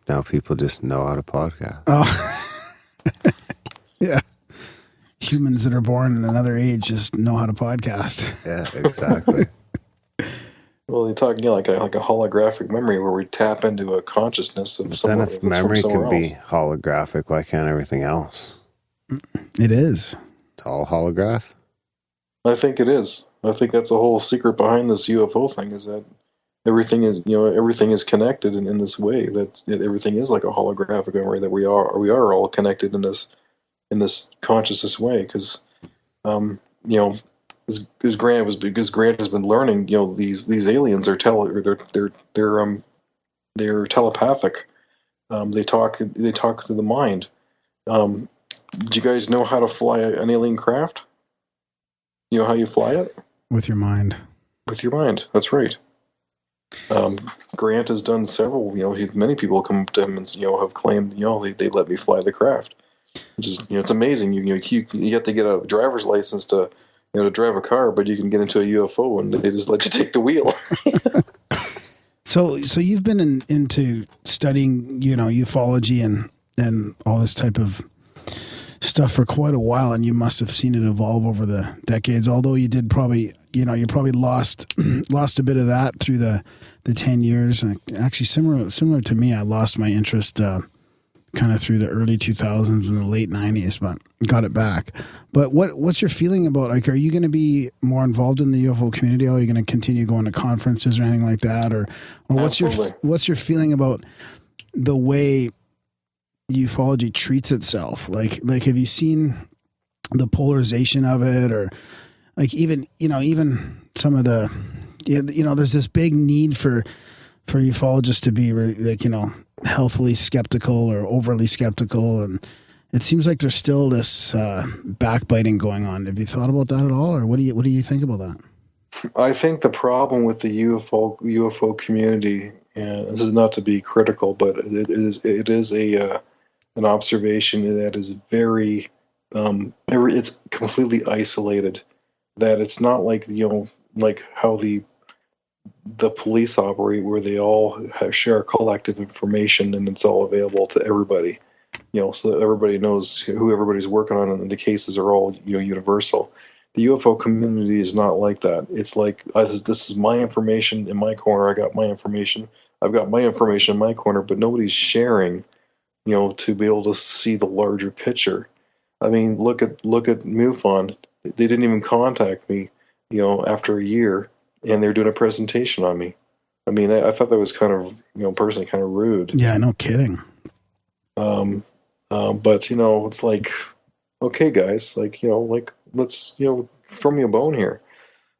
Now people just know how to podcast. Oh. Yeah. Humans that are born in another age just know how to podcast. Yeah, exactly. Well, you're talking like a holographic memory where we tap into a consciousness of someone. Then if memory can be holographic, why can't everything else? It is. It's all holograph? I think it is. I think that's the whole secret behind this UFO thing, is that everything is connected in this way, that everything is like a holographic memory, that we are all connected in this consciousness way, because because Grant has been learning, these aliens are they're telepathic. They talk to the mind. Do you guys know how to fly an alien craft? You know how you fly it? With your mind. With your mind. That's right. Grant has done several. Many people come up to him and have claimed, they let me fly the craft. Which is, it's amazing. You have to get a driver's license to drive a car, but you can get into a UFO and they just let you take the wheel. So you've been into studying, ufology and all this type of stuff for quite a while, and you must have seen it evolve over the decades. Although you did probably, you probably lost a bit of that through the 10 years. And actually, similar to me, I lost my interest kind of through the early 2000s and the late 90s, but got it back. But what's your feeling about, like, are you going to be more involved in the UFO community? Are you going to continue going to conferences or anything like that? Or what's your feeling about the way ufology treats itself? Like have you seen the polarization of it, or like even some of the, there's this big need for ufologists to be like, healthily skeptical or overly skeptical, and it seems like there's still this backbiting going on. Have you thought about that at all, or what do you think about that? I think the problem with the UFO community, and this is not to be critical, but it is an observation that is very it's completely isolated. That it's not like like how the police operate, where they all share collective information and it's all available to everybody, so that everybody knows who everybody's working on, and the cases are all universal. The UFO community is not like that. It's like, this is my information in my corner. I got my information. I've got my information in my corner, but nobody's sharing, to be able to see the larger picture. I mean, look at MUFON. They didn't even contact me, after a year, and they're doing a presentation on me. I mean, I thought that was kind of, personally kind of rude. Yeah, no kidding. But it's like, okay, guys, like, let's, throw me a bone here.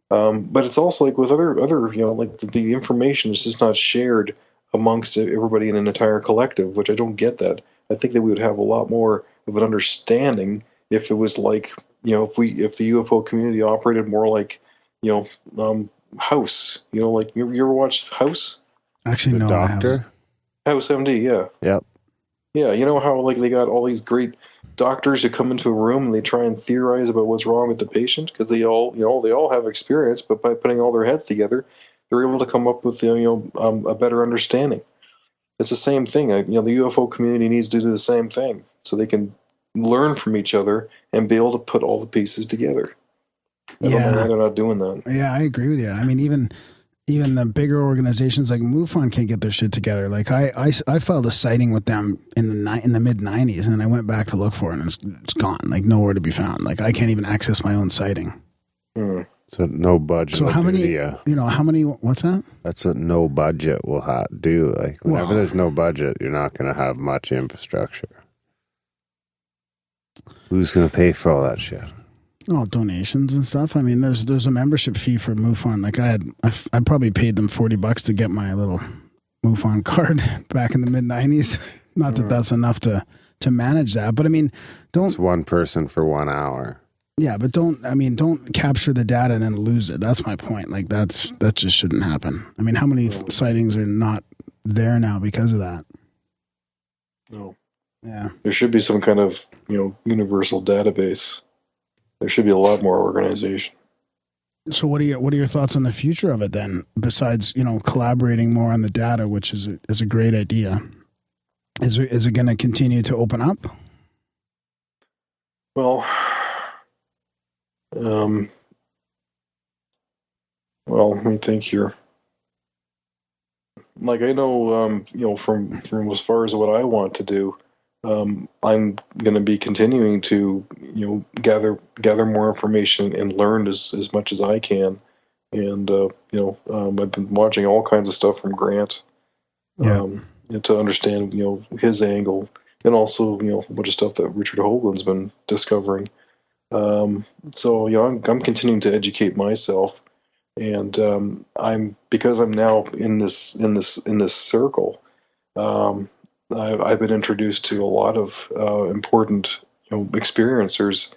But it's also like with other, like the information is just not shared amongst everybody in an entire collective, which I don't get that. I think that we would have a lot more of an understanding if it was like, if the UFO community operated more like, House, like you ever watched House? Actually, no. Doctor? House MD, yeah. Yep. Yeah, how like they got all these great doctors who come into a room and they try and theorize about what's wrong with the patient, because they all have experience, but by putting all their heads together, they're able to come up with a better understanding. it's the same thing. The UFO community needs to do the same thing so they can learn from each other and be able to put all the pieces together. I don't know why they're not doing that. Yeah, I agree with you. I mean, even the bigger organizations like MUFON can't get their shit together. Like I filed a sighting with them in the mid '90s, and then I went back to look for it, and it's gone, like nowhere to be found. Like I can't even access my own sighting. So no budget. So how many? How many? What's that? That's what no budget will do. Like whenever there's no budget, you're not going to have much infrastructure. Who's going to pay for all that shit? Oh, donations and stuff. I mean, there's a membership fee for MUFON. Like I probably paid them $40 to get my little MUFON card back in the mid '90s. Not that that's enough to manage that, but I mean, It's one person for 1 hour. Yeah, but don't capture the data and then lose it. That's my point. Like that just shouldn't happen. I mean, how many sightings are not there now because of that? No. Yeah. There should be some kind of, universal database. There should be a lot more organization. So what are your thoughts on the future of it then? Besides, collaborating more on the data, which is a great idea. Is it going to continue to open up? Well, let me think here. Like I know, from as far as what I want to do, I'm going to be continuing to, gather more information and learn as much as I can. And, I've been watching all kinds of stuff from Grant, to understand, his angle, and also, a bunch of stuff that Richard Hoagland's been discovering. So, I'm continuing to educate myself, and, because I'm now in this circle, I've been introduced to a lot of important, experiencers,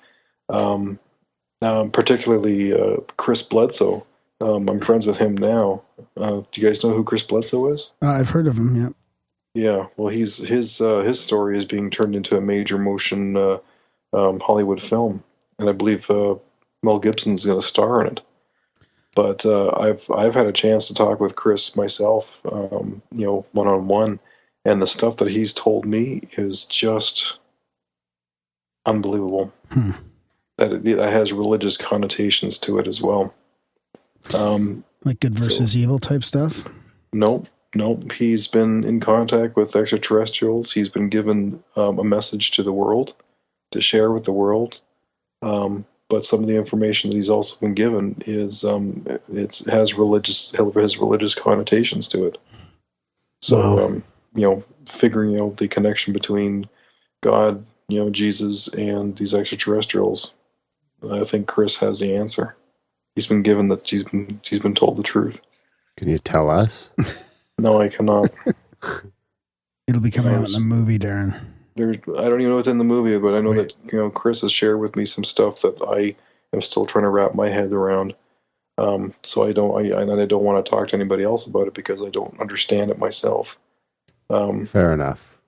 particularly Chris Bledsoe. I'm friends with him now. Do you guys know who Chris Bledsoe is? I've heard of him. Yeah. Yeah. Well, his story is being turned into a major motion Hollywood film, and I believe Mel Gibson's going to star in it. But I've had a chance to talk with Chris myself, one-on-one. And the stuff that he's told me is just unbelievable. That has religious connotations to it as well. Like good versus evil type stuff? Nope. He's been in contact with extraterrestrials. He's been given a message to the world to share with the world. But some of the information that he's also been given is has religious connotations to it. So. Wow. Figuring out the connection between God, Jesus, and these extraterrestrials. I think Chris has the answer. He's been given that. He's been told the truth. Can you tell us? No, I cannot. It'll be coming out in the movie, Darren. I don't even know what's in the movie, but I know that Chris has shared with me some stuff that I am still trying to wrap my head around. So I don't want to talk to anybody else about it because I don't understand it myself. Fair enough.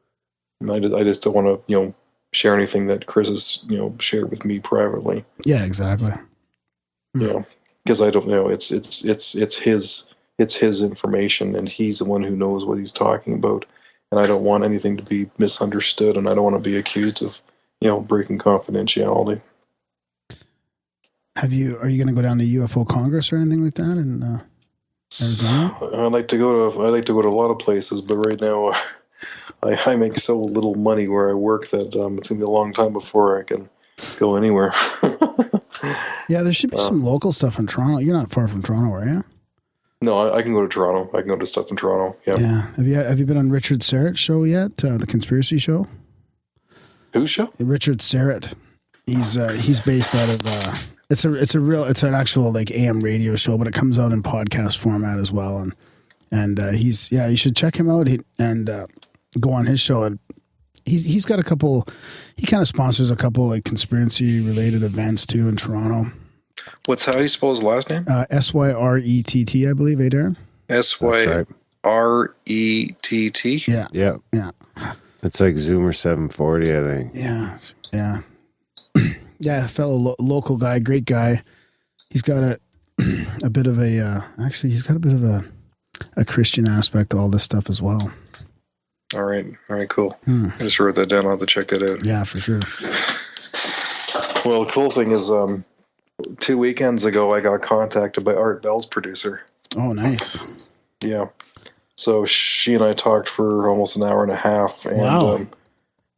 I just don't want to, share anything that Chris has, shared with me privately. Yeah, exactly. Because I don't know. It's his information, and he's the one who knows what he's talking about. And I don't want anything to be misunderstood, and I don't want to be accused of, breaking confidentiality. Are you going to go down to UFO Congress or anything like that? And I like to go to a lot of places, but right now I make so little money where I work that it's going to be a long time before I can go anywhere. Yeah, there should be some local stuff in Toronto. You're not far from Toronto, are you? No, I can go to Toronto. I can go to stuff in Toronto. Yeah. Yeah. Have you been on Richard Serrett's show yet? The conspiracy show. Whose show? Richard Serrett. He's based out of. It's an actual like AM radio show, but it comes out in podcast format as well. And you should check him out and go on his show. And he's got a couple. He kind of sponsors a couple like conspiracy related events too in Toronto. How do you spell his last name? Syrett, I believe, Darren? Syrett. Yeah. It's like Zoomer 740, I think. Yeah. Yeah, a fellow local guy, great guy. He's got a bit of a Christian aspect to all this stuff as well. All right, cool. I just wrote that down. I'll have to check that out. Yeah, for sure. Well, the cool thing is, 2 weekends ago, I got contacted by Art Bell's producer. Oh, nice. Yeah. So she and I talked for almost an hour and a half. And, wow.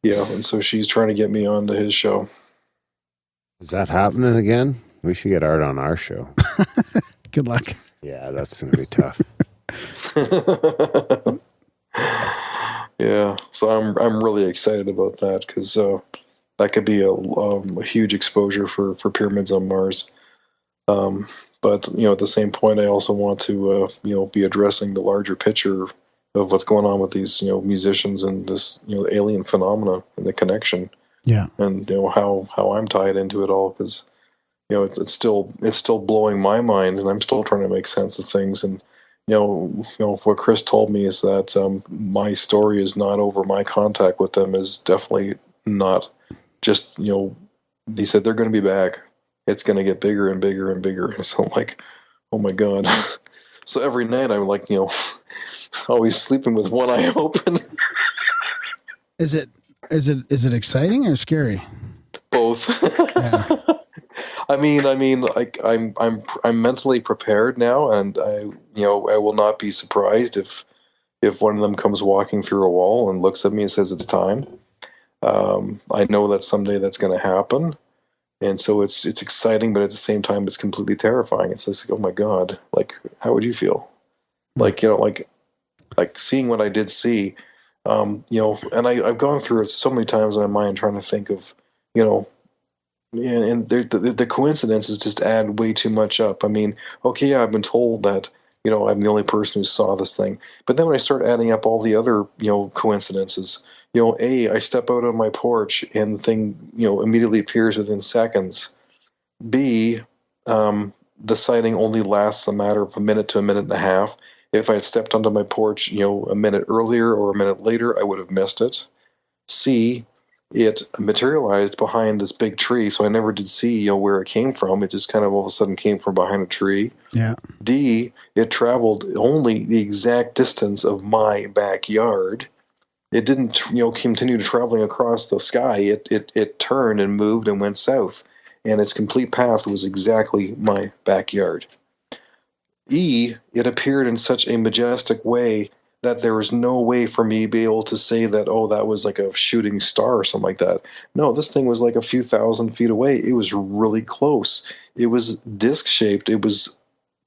Yeah, and so she's trying to get me onto his show. Is that happening again? We should get Art on our show. Good luck. Yeah, that's going to be tough. Yeah, so I'm really excited about that because that could be a huge exposure for Pyramids on Mars. But at the same point, I also want to be addressing the larger picture of what's going on with these musicians and this alien phenomena and the connection. Yeah, and how I'm tied into it all because it's still blowing my mind, and I'm still trying to make sense of things. And what Chris told me is that my story is not over. My contact with them is definitely not just he said they're going to be back. It's going to get bigger and bigger and bigger. So I'm like, oh my god. So every night I'm like always sleeping with one eye open. Is it exciting or scary? Both. Yeah. I mean, like I'm mentally prepared now, and I will not be surprised if one of them comes walking through a wall and looks at me and says it's time. I know that someday that's going to happen, and so it's exciting, but at the same time it's completely terrifying. It's just like, oh my god, like how would you feel? Like like seeing what I did see, and I've gone through it so many times in my mind trying to think of and the coincidences just add way too much up. I mean, okay, yeah, I've been told that I'm the only person who saw this thing, but then when I start adding up all the other coincidences, I step out on my porch and the thing immediately appears within seconds. B, the sighting only lasts a matter of a minute to a minute and a half. If I had stepped onto my porch a minute earlier or a minute later, I would have missed it. C, it materialized behind this big tree, so I never did see where it came from. It just kind of all of a sudden came from behind a tree. Yeah. D, it traveled only the exact distance of my backyard. It didn't continue traveling across the sky. It turned and moved and went south, and its complete path was exactly my backyard. E, it appeared in such a majestic way that there was no way for me to be able to say that, oh, that was like a shooting star or something like that. No, this thing was like a few thousand feet away. It was really close. It was disc-shaped. It was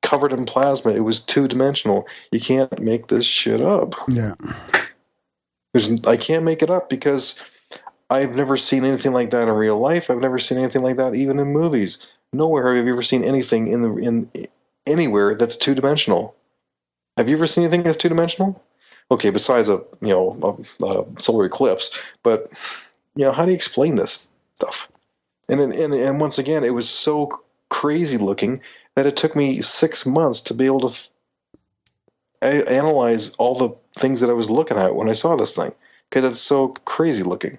covered in plasma. It was two-dimensional. You can't make this shit up. Yeah. I can't make it up because I've never seen anything like that in real life. I've never seen anything like that even in movies. Nowhere have you ever seen anything in anywhere that's two-dimensional. Have you ever seen anything that's two-dimensional? Okay, besides a solar eclipse, but how do you explain this stuff? And once again, it was so crazy looking that it took me 6 months to be able to analyze all the things that I was looking at when I saw this thing, because it's so crazy looking.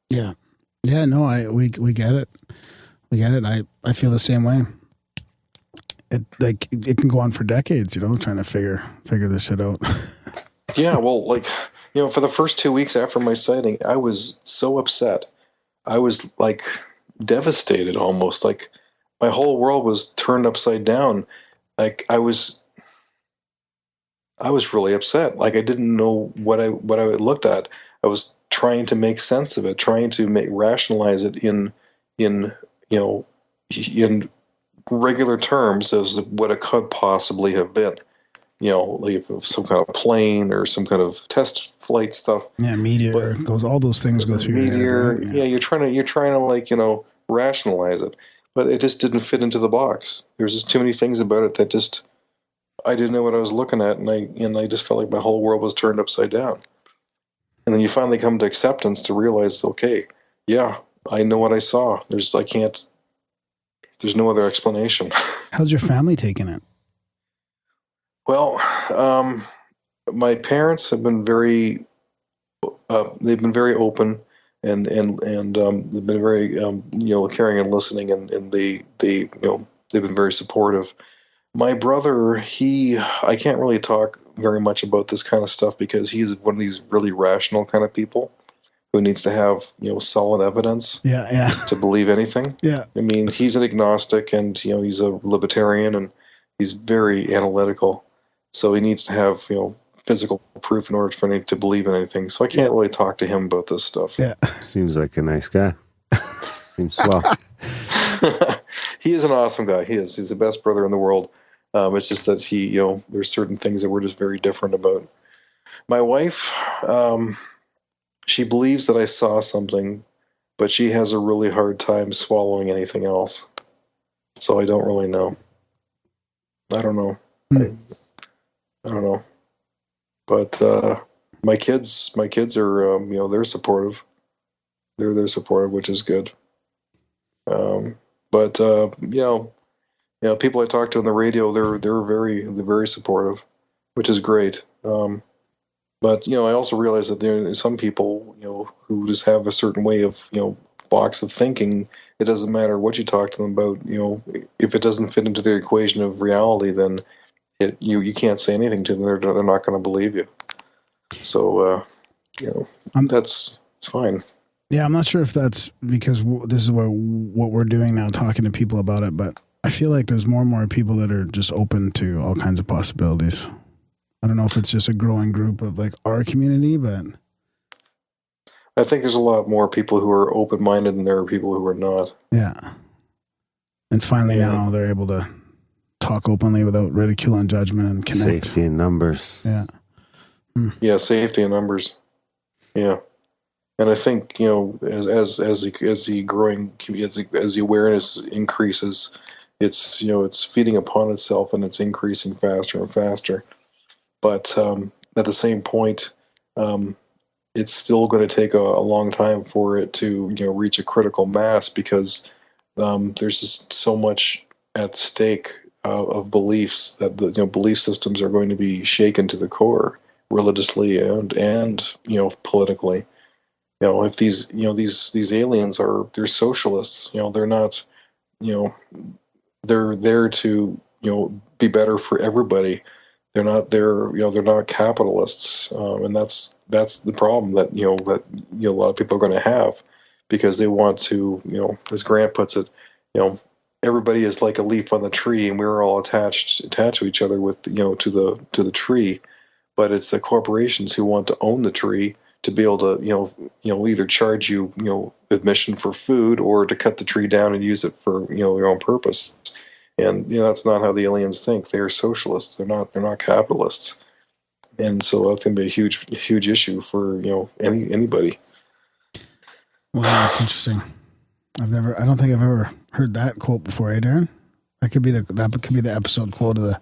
Yeah, no, we get it. We get it. I feel the same way. It can go on for decades, trying to figure this shit out. Yeah, well, for the first 2 weeks after my sighting, I was so upset. I was devastated almost. Like my whole world was turned upside down. Like I was really upset. Like I didn't know what I looked at. I was trying to make sense of it, trying to rationalize it in regular terms as what it could possibly have been. Like some kind of plane or some kind of test flight stuff. Yeah, meteor all those things go through meteor. Your head, right? Yeah, you're trying to rationalize it, but it just didn't fit into the box. There's just too many things about it that just I didn't know what I was looking at, and I just felt like my whole world was turned upside down. And then you finally come to acceptance to realize, okay, yeah, I know what I saw. There's no other explanation. How's your family taking it? Well, my parents have been very, they've been very open and they've been very, caring and listening, and they've been very supportive. My brother, I can't really talk very much about this kind of stuff because he's one of these really rational kind of people who needs to have, solid evidence to believe anything. Yeah. I mean, he's an agnostic and, he's a libertarian and he's very analytical. So he needs to have, physical proof in order for him to believe in anything. So I can't really talk to him about this stuff. Yeah. Seems like a nice guy. Seems swell. He is an awesome guy. He is. He's the best brother in the world. It's just that there's certain things that we're just very different about. My wife, she believes that I saw something, but she has a really hard time swallowing anything else. So I don't really know. I don't know. I don't know. But my kids are, they're supportive. They're supportive, which is good. But people I talk to on the radio, they're very supportive, which is great. But I also realize that there are some people, who just have a certain way of, box of thinking. It doesn't matter what you talk to them about. If it doesn't fit into their equation of reality, then you can't say anything to them. They're not going to believe you. So it's fine. Yeah, I'm not sure if that's because this is what we're doing now, talking to people about it, but I feel like there's more and more people that are just open to all kinds of possibilities. I don't know if it's just a growing group of like our community, but I think there's a lot more people who are open-minded than there are people who are not. Yeah. And finally now they're able to talk openly without ridicule and judgment and connect. Safety in numbers. Yeah. Yeah, safety in numbers. Yeah. And I think, as the growing, as the awareness increases, it's feeding upon itself and it's increasing faster and faster. But at the same point, it's still going to take a long time for it to reach a critical mass because there's just so much at stake of beliefs that the belief systems are going to be shaken to the core, religiously and politically. If these aliens they're socialists, they're not, they're there to be better for everybody. They're not there, they're not capitalists, and that's the problem that a lot of people are going to have because they want to, as Grant puts it, everybody is like a leaf on the tree, and we're all attached to each other with to the tree, but it's the corporations who want to own the tree to be able to either charge you admission for food or to cut the tree down and use it for their own purpose. And that's not how the aliens think. They are socialists. They're not capitalists. And so that's going to be a huge issue for anybody. Wow, that's interesting. I don't think I've ever heard that quote before, Darren? That could be the episode quote of the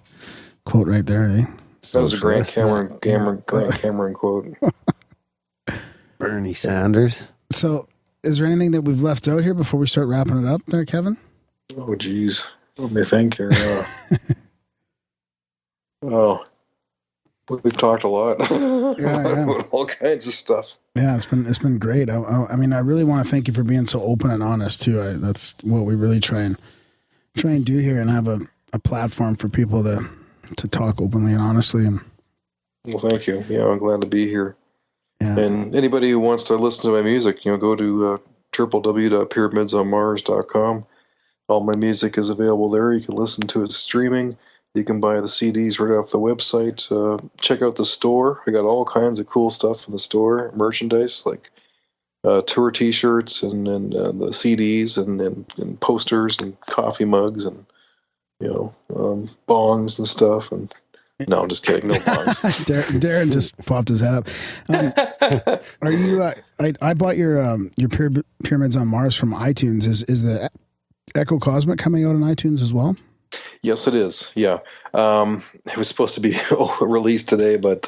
quote right there, eh? That was a Grant Cameron quote. Bernie Sanders. So, is there anything that we've left out here before we start wrapping it up there, Kevin? Oh, geez. Let me think here. We've talked a lot. About all kinds of stuff. Yeah, it's been great. I mean, I really want to thank you for being so open and honest too. That's what we really try and do here, and have a platform for people to talk openly and honestly. And well, thank you. Yeah, I'm glad to be here. Yeah. And anybody who wants to listen to my music, go to www.pyramidsonmars.com. All my music is available there. You can listen to it streaming. You can buy the CDs right off the website. Check out the store. I got all kinds of cool stuff in the store, merchandise like tour T-shirts and the CDs and posters and coffee mugs and bongs and stuff. And no, I'm just kidding. No bongs. Darren just popped his head up. Are you? I bought your Pyramids on Mars from iTunes. Is the Echo Cosmic coming out on iTunes as well? Yes, it is. Yeah, it was supposed to be released today, but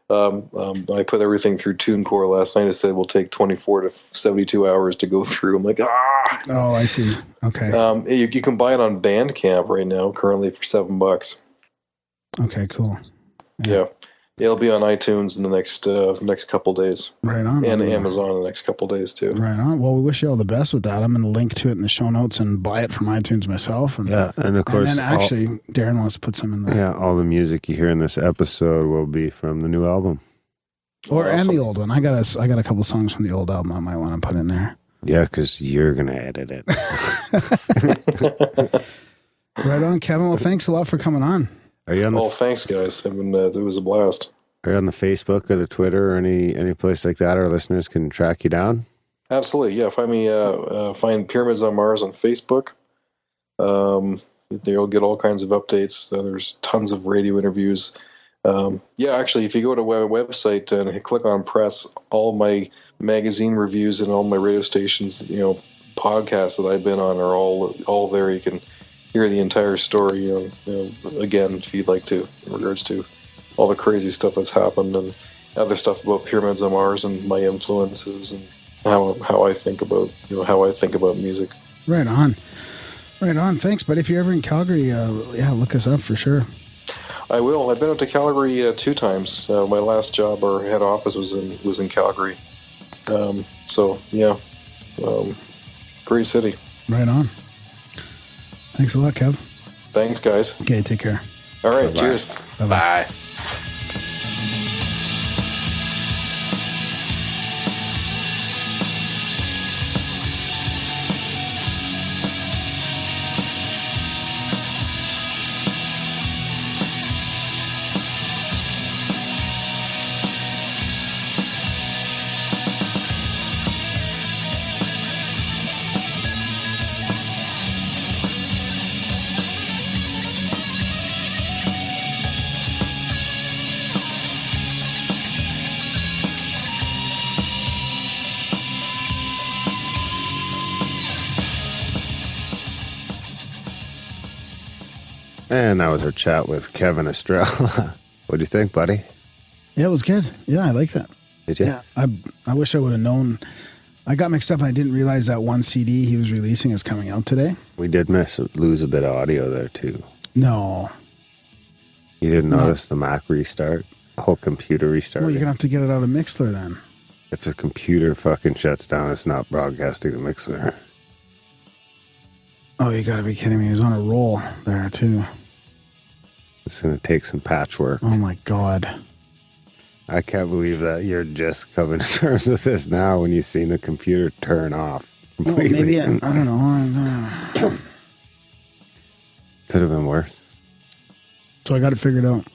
I put everything through TuneCore last night. It said it will take 24 to 72 hours to go through. I'm like, Oh, I see. Okay. You can buy it on Bandcamp right now, currently for $7. Okay, cool. Yeah. It'll be on iTunes in the next couple days. Right on. And Amazon in the next couple days too. Right on. Well, we wish you all the best with that. I'm going to link to it in the show notes and buy it from iTunes myself. And, and of course, and then actually, Darren wants to put some in there. Yeah, all the music you hear in this episode will be from the new album. And the old one. I got a couple songs from the old album I might want to put in there. Yeah, because you're going to edit it. Right on, Kevin. Well, thanks a lot for coming on. Are you on the thanks, guys. It was a blast. Are you on the Facebook or the Twitter or any place like that our listeners can track you down? Absolutely, yeah. Find Pyramids on Mars on Facebook. They'll get all kinds of updates. There's tons of radio interviews. Actually, if you go to our website and click on press, all my magazine reviews and all my radio stations, podcasts that I've been on are all there. You can hear the entire story, again, if you'd like to, in regards to all the crazy stuff that's happened and other stuff about Pyramids on Mars and my influences and how I think about music. Right on. Thanks. But if you're ever in Calgary, look us up for sure. I will. I've been up to Calgary 2 times. My last job, our head office was in Calgary. Great city. Right on. Thanks a lot, Kev. Thanks, guys. Okay, take care. All right, Bye-bye. Cheers. Bye-bye. Bye. And that was our chat with Kevin Estrella. What do you think, buddy? Yeah, it was good. Yeah, I like that. Did you? Yeah, I wish I would have known. I got mixed up. I didn't realize that one CD he was releasing is coming out today. We did lose a bit of audio there, too. No. You didn't notice the Mac restart? The whole computer restart? Well, you're going to have to get it out of Mixler then. If the computer fucking shuts down, it's not broadcasting to Mixler. Oh, you got to be kidding me. He was on a roll there, too. It's going to take some patchwork. Oh, my God. I can't believe that you're just coming to terms with this now when you've seen the computer turn off completely. Well, maybe, I don't know. Could have been worse. So I got it figured out.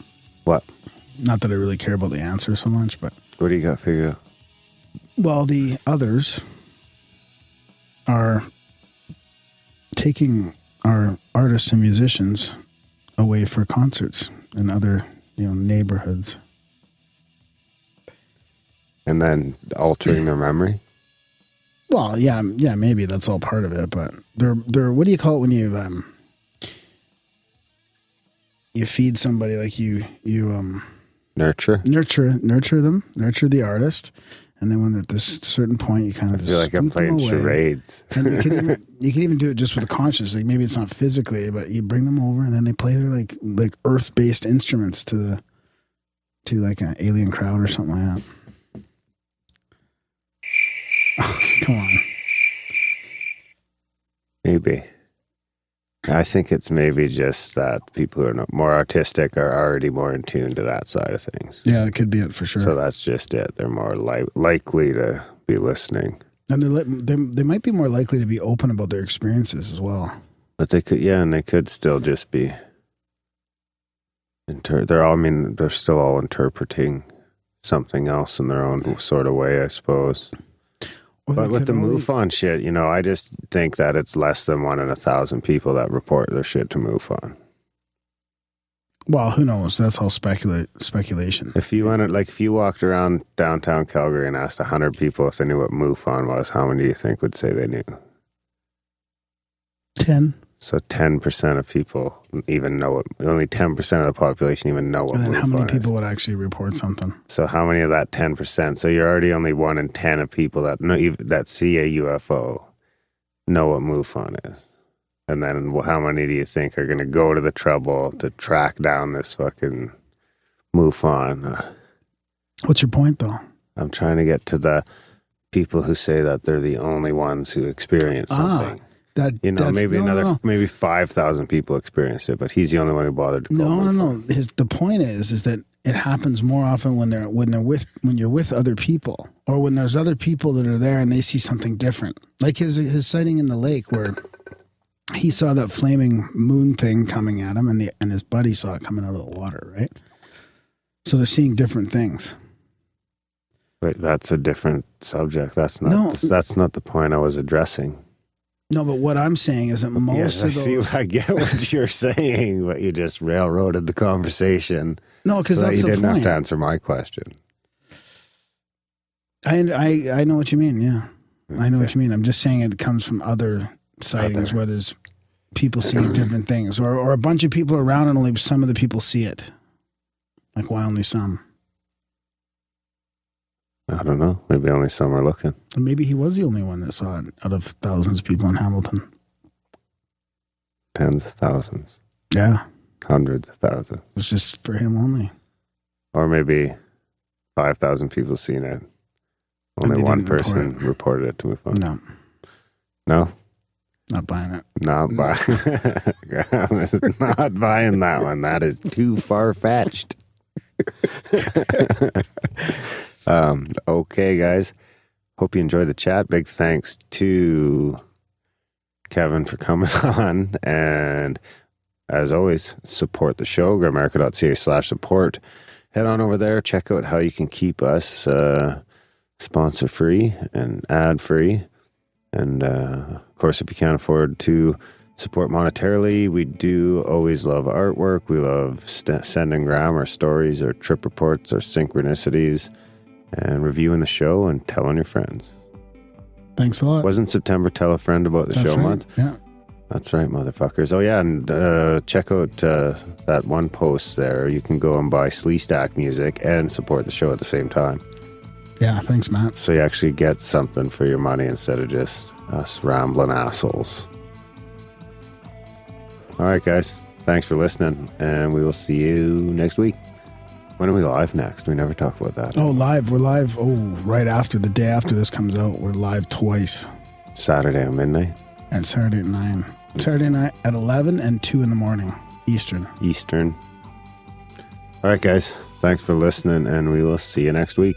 What? Not that I really care about the answer so much, but... What do you got figured out? Well, the others are taking our artists and musicians away for concerts in other, neighborhoods. And then altering their memory? Well, yeah, maybe that's all part of it, but they're what do you call it when you feed somebody, like you Nurture the artist, and then when at this certain point you kind of I feel like I'm playing charades. And you can even do it just with a conscience, like maybe it's not physically, but you bring them over and then they play their like earth-based instruments to like an alien crowd or something like that. Oh, come on. Maybe. I think it's maybe just that people who are more artistic are already more in tune to that side of things. Yeah, that could be it for sure. So that's just it. They're more likely to be listening. And they might be more likely to be open about their experiences as well. But they could, and they could still just be. They're still all interpreting something else in their own sort of way, I suppose. But with the MUFON shit, I just think that it's less than 1 in 1,000 people that report their shit to MUFON. Well, who knows? That's all speculation. If you walked around downtown Calgary and asked 100 people if they knew what MUFON was, how many do you think would say they knew? 10. So 10% of people even know it. Only 10% of the population even know what MUFON is. And then how many people would actually report something? So how many of that 10%? So you're already only 1 in 10 of people that see a UFO know what MUFON is. And then how many do you think are going to go to the trouble to track down this fucking MUFON. What's your point, though? I'm trying to get to the people who say that they're the only ones who experience something. Maybe 5,000 people experienced it, but he's the only one who bothered to call MUFON. No. The point is that it happens more often when you're with other people, or when there's other people that are there and they see something different. Like his sighting in the lake, where he saw that flaming moon thing coming at him, and his buddy saw it coming out of the water, right? So they're seeing different things. Wait, that's a different subject. That's not the point I was addressing. No, but what I'm saying is that I get what you're saying, but you just railroaded the conversation. No, because that's the point. You didn't have to answer my question. I know what you mean, yeah. Okay. I know what you mean. I'm just saying it comes from other sightings where there's people seeing different things, or a bunch of people around and only some of the people see it. Like, why only some? I don't know. Maybe only some are looking. And maybe he was the only one that saw it out of thousands of people in Hamilton. Tens of thousands. Yeah. Hundreds of thousands. It was just for him only. Or maybe 5,000 people seen it. Only one person reported it to MUFON. No. No? Not buying it. Not buying Not buying that one. That is too far-fetched. Okay, guys. Hope you enjoyed the chat. Big thanks to Kevin for coming on. And as always, support the show, grimerica.ca/support. Head on over there. Check out how you can keep us sponsor-free and ad-free. And, of course, if you can't afford to support monetarily, we do always love artwork. We love sending grammar stories or trip reports or synchronicities and reviewing the show and telling your friends. Thanks a lot. Wasn't September Tell a Friend About the Show month? Yeah. That's right, motherfuckers. Oh, yeah, and check out that one post there. You can go and buy Sleestack music and support the show at the same time. Yeah, thanks, Matt. So you actually get something for your money instead of just us rambling assholes. All right, guys. Thanks for listening, and we will see you next week. When are we live next? We never talk about that. Oh, live. We're live. Oh, right after the day after this comes out. We're live twice. Saturday at midnight. And Saturday at 9. Saturday night at 11 and 2 in the morning. Eastern. All right, guys. Thanks for listening, and we will see you next week.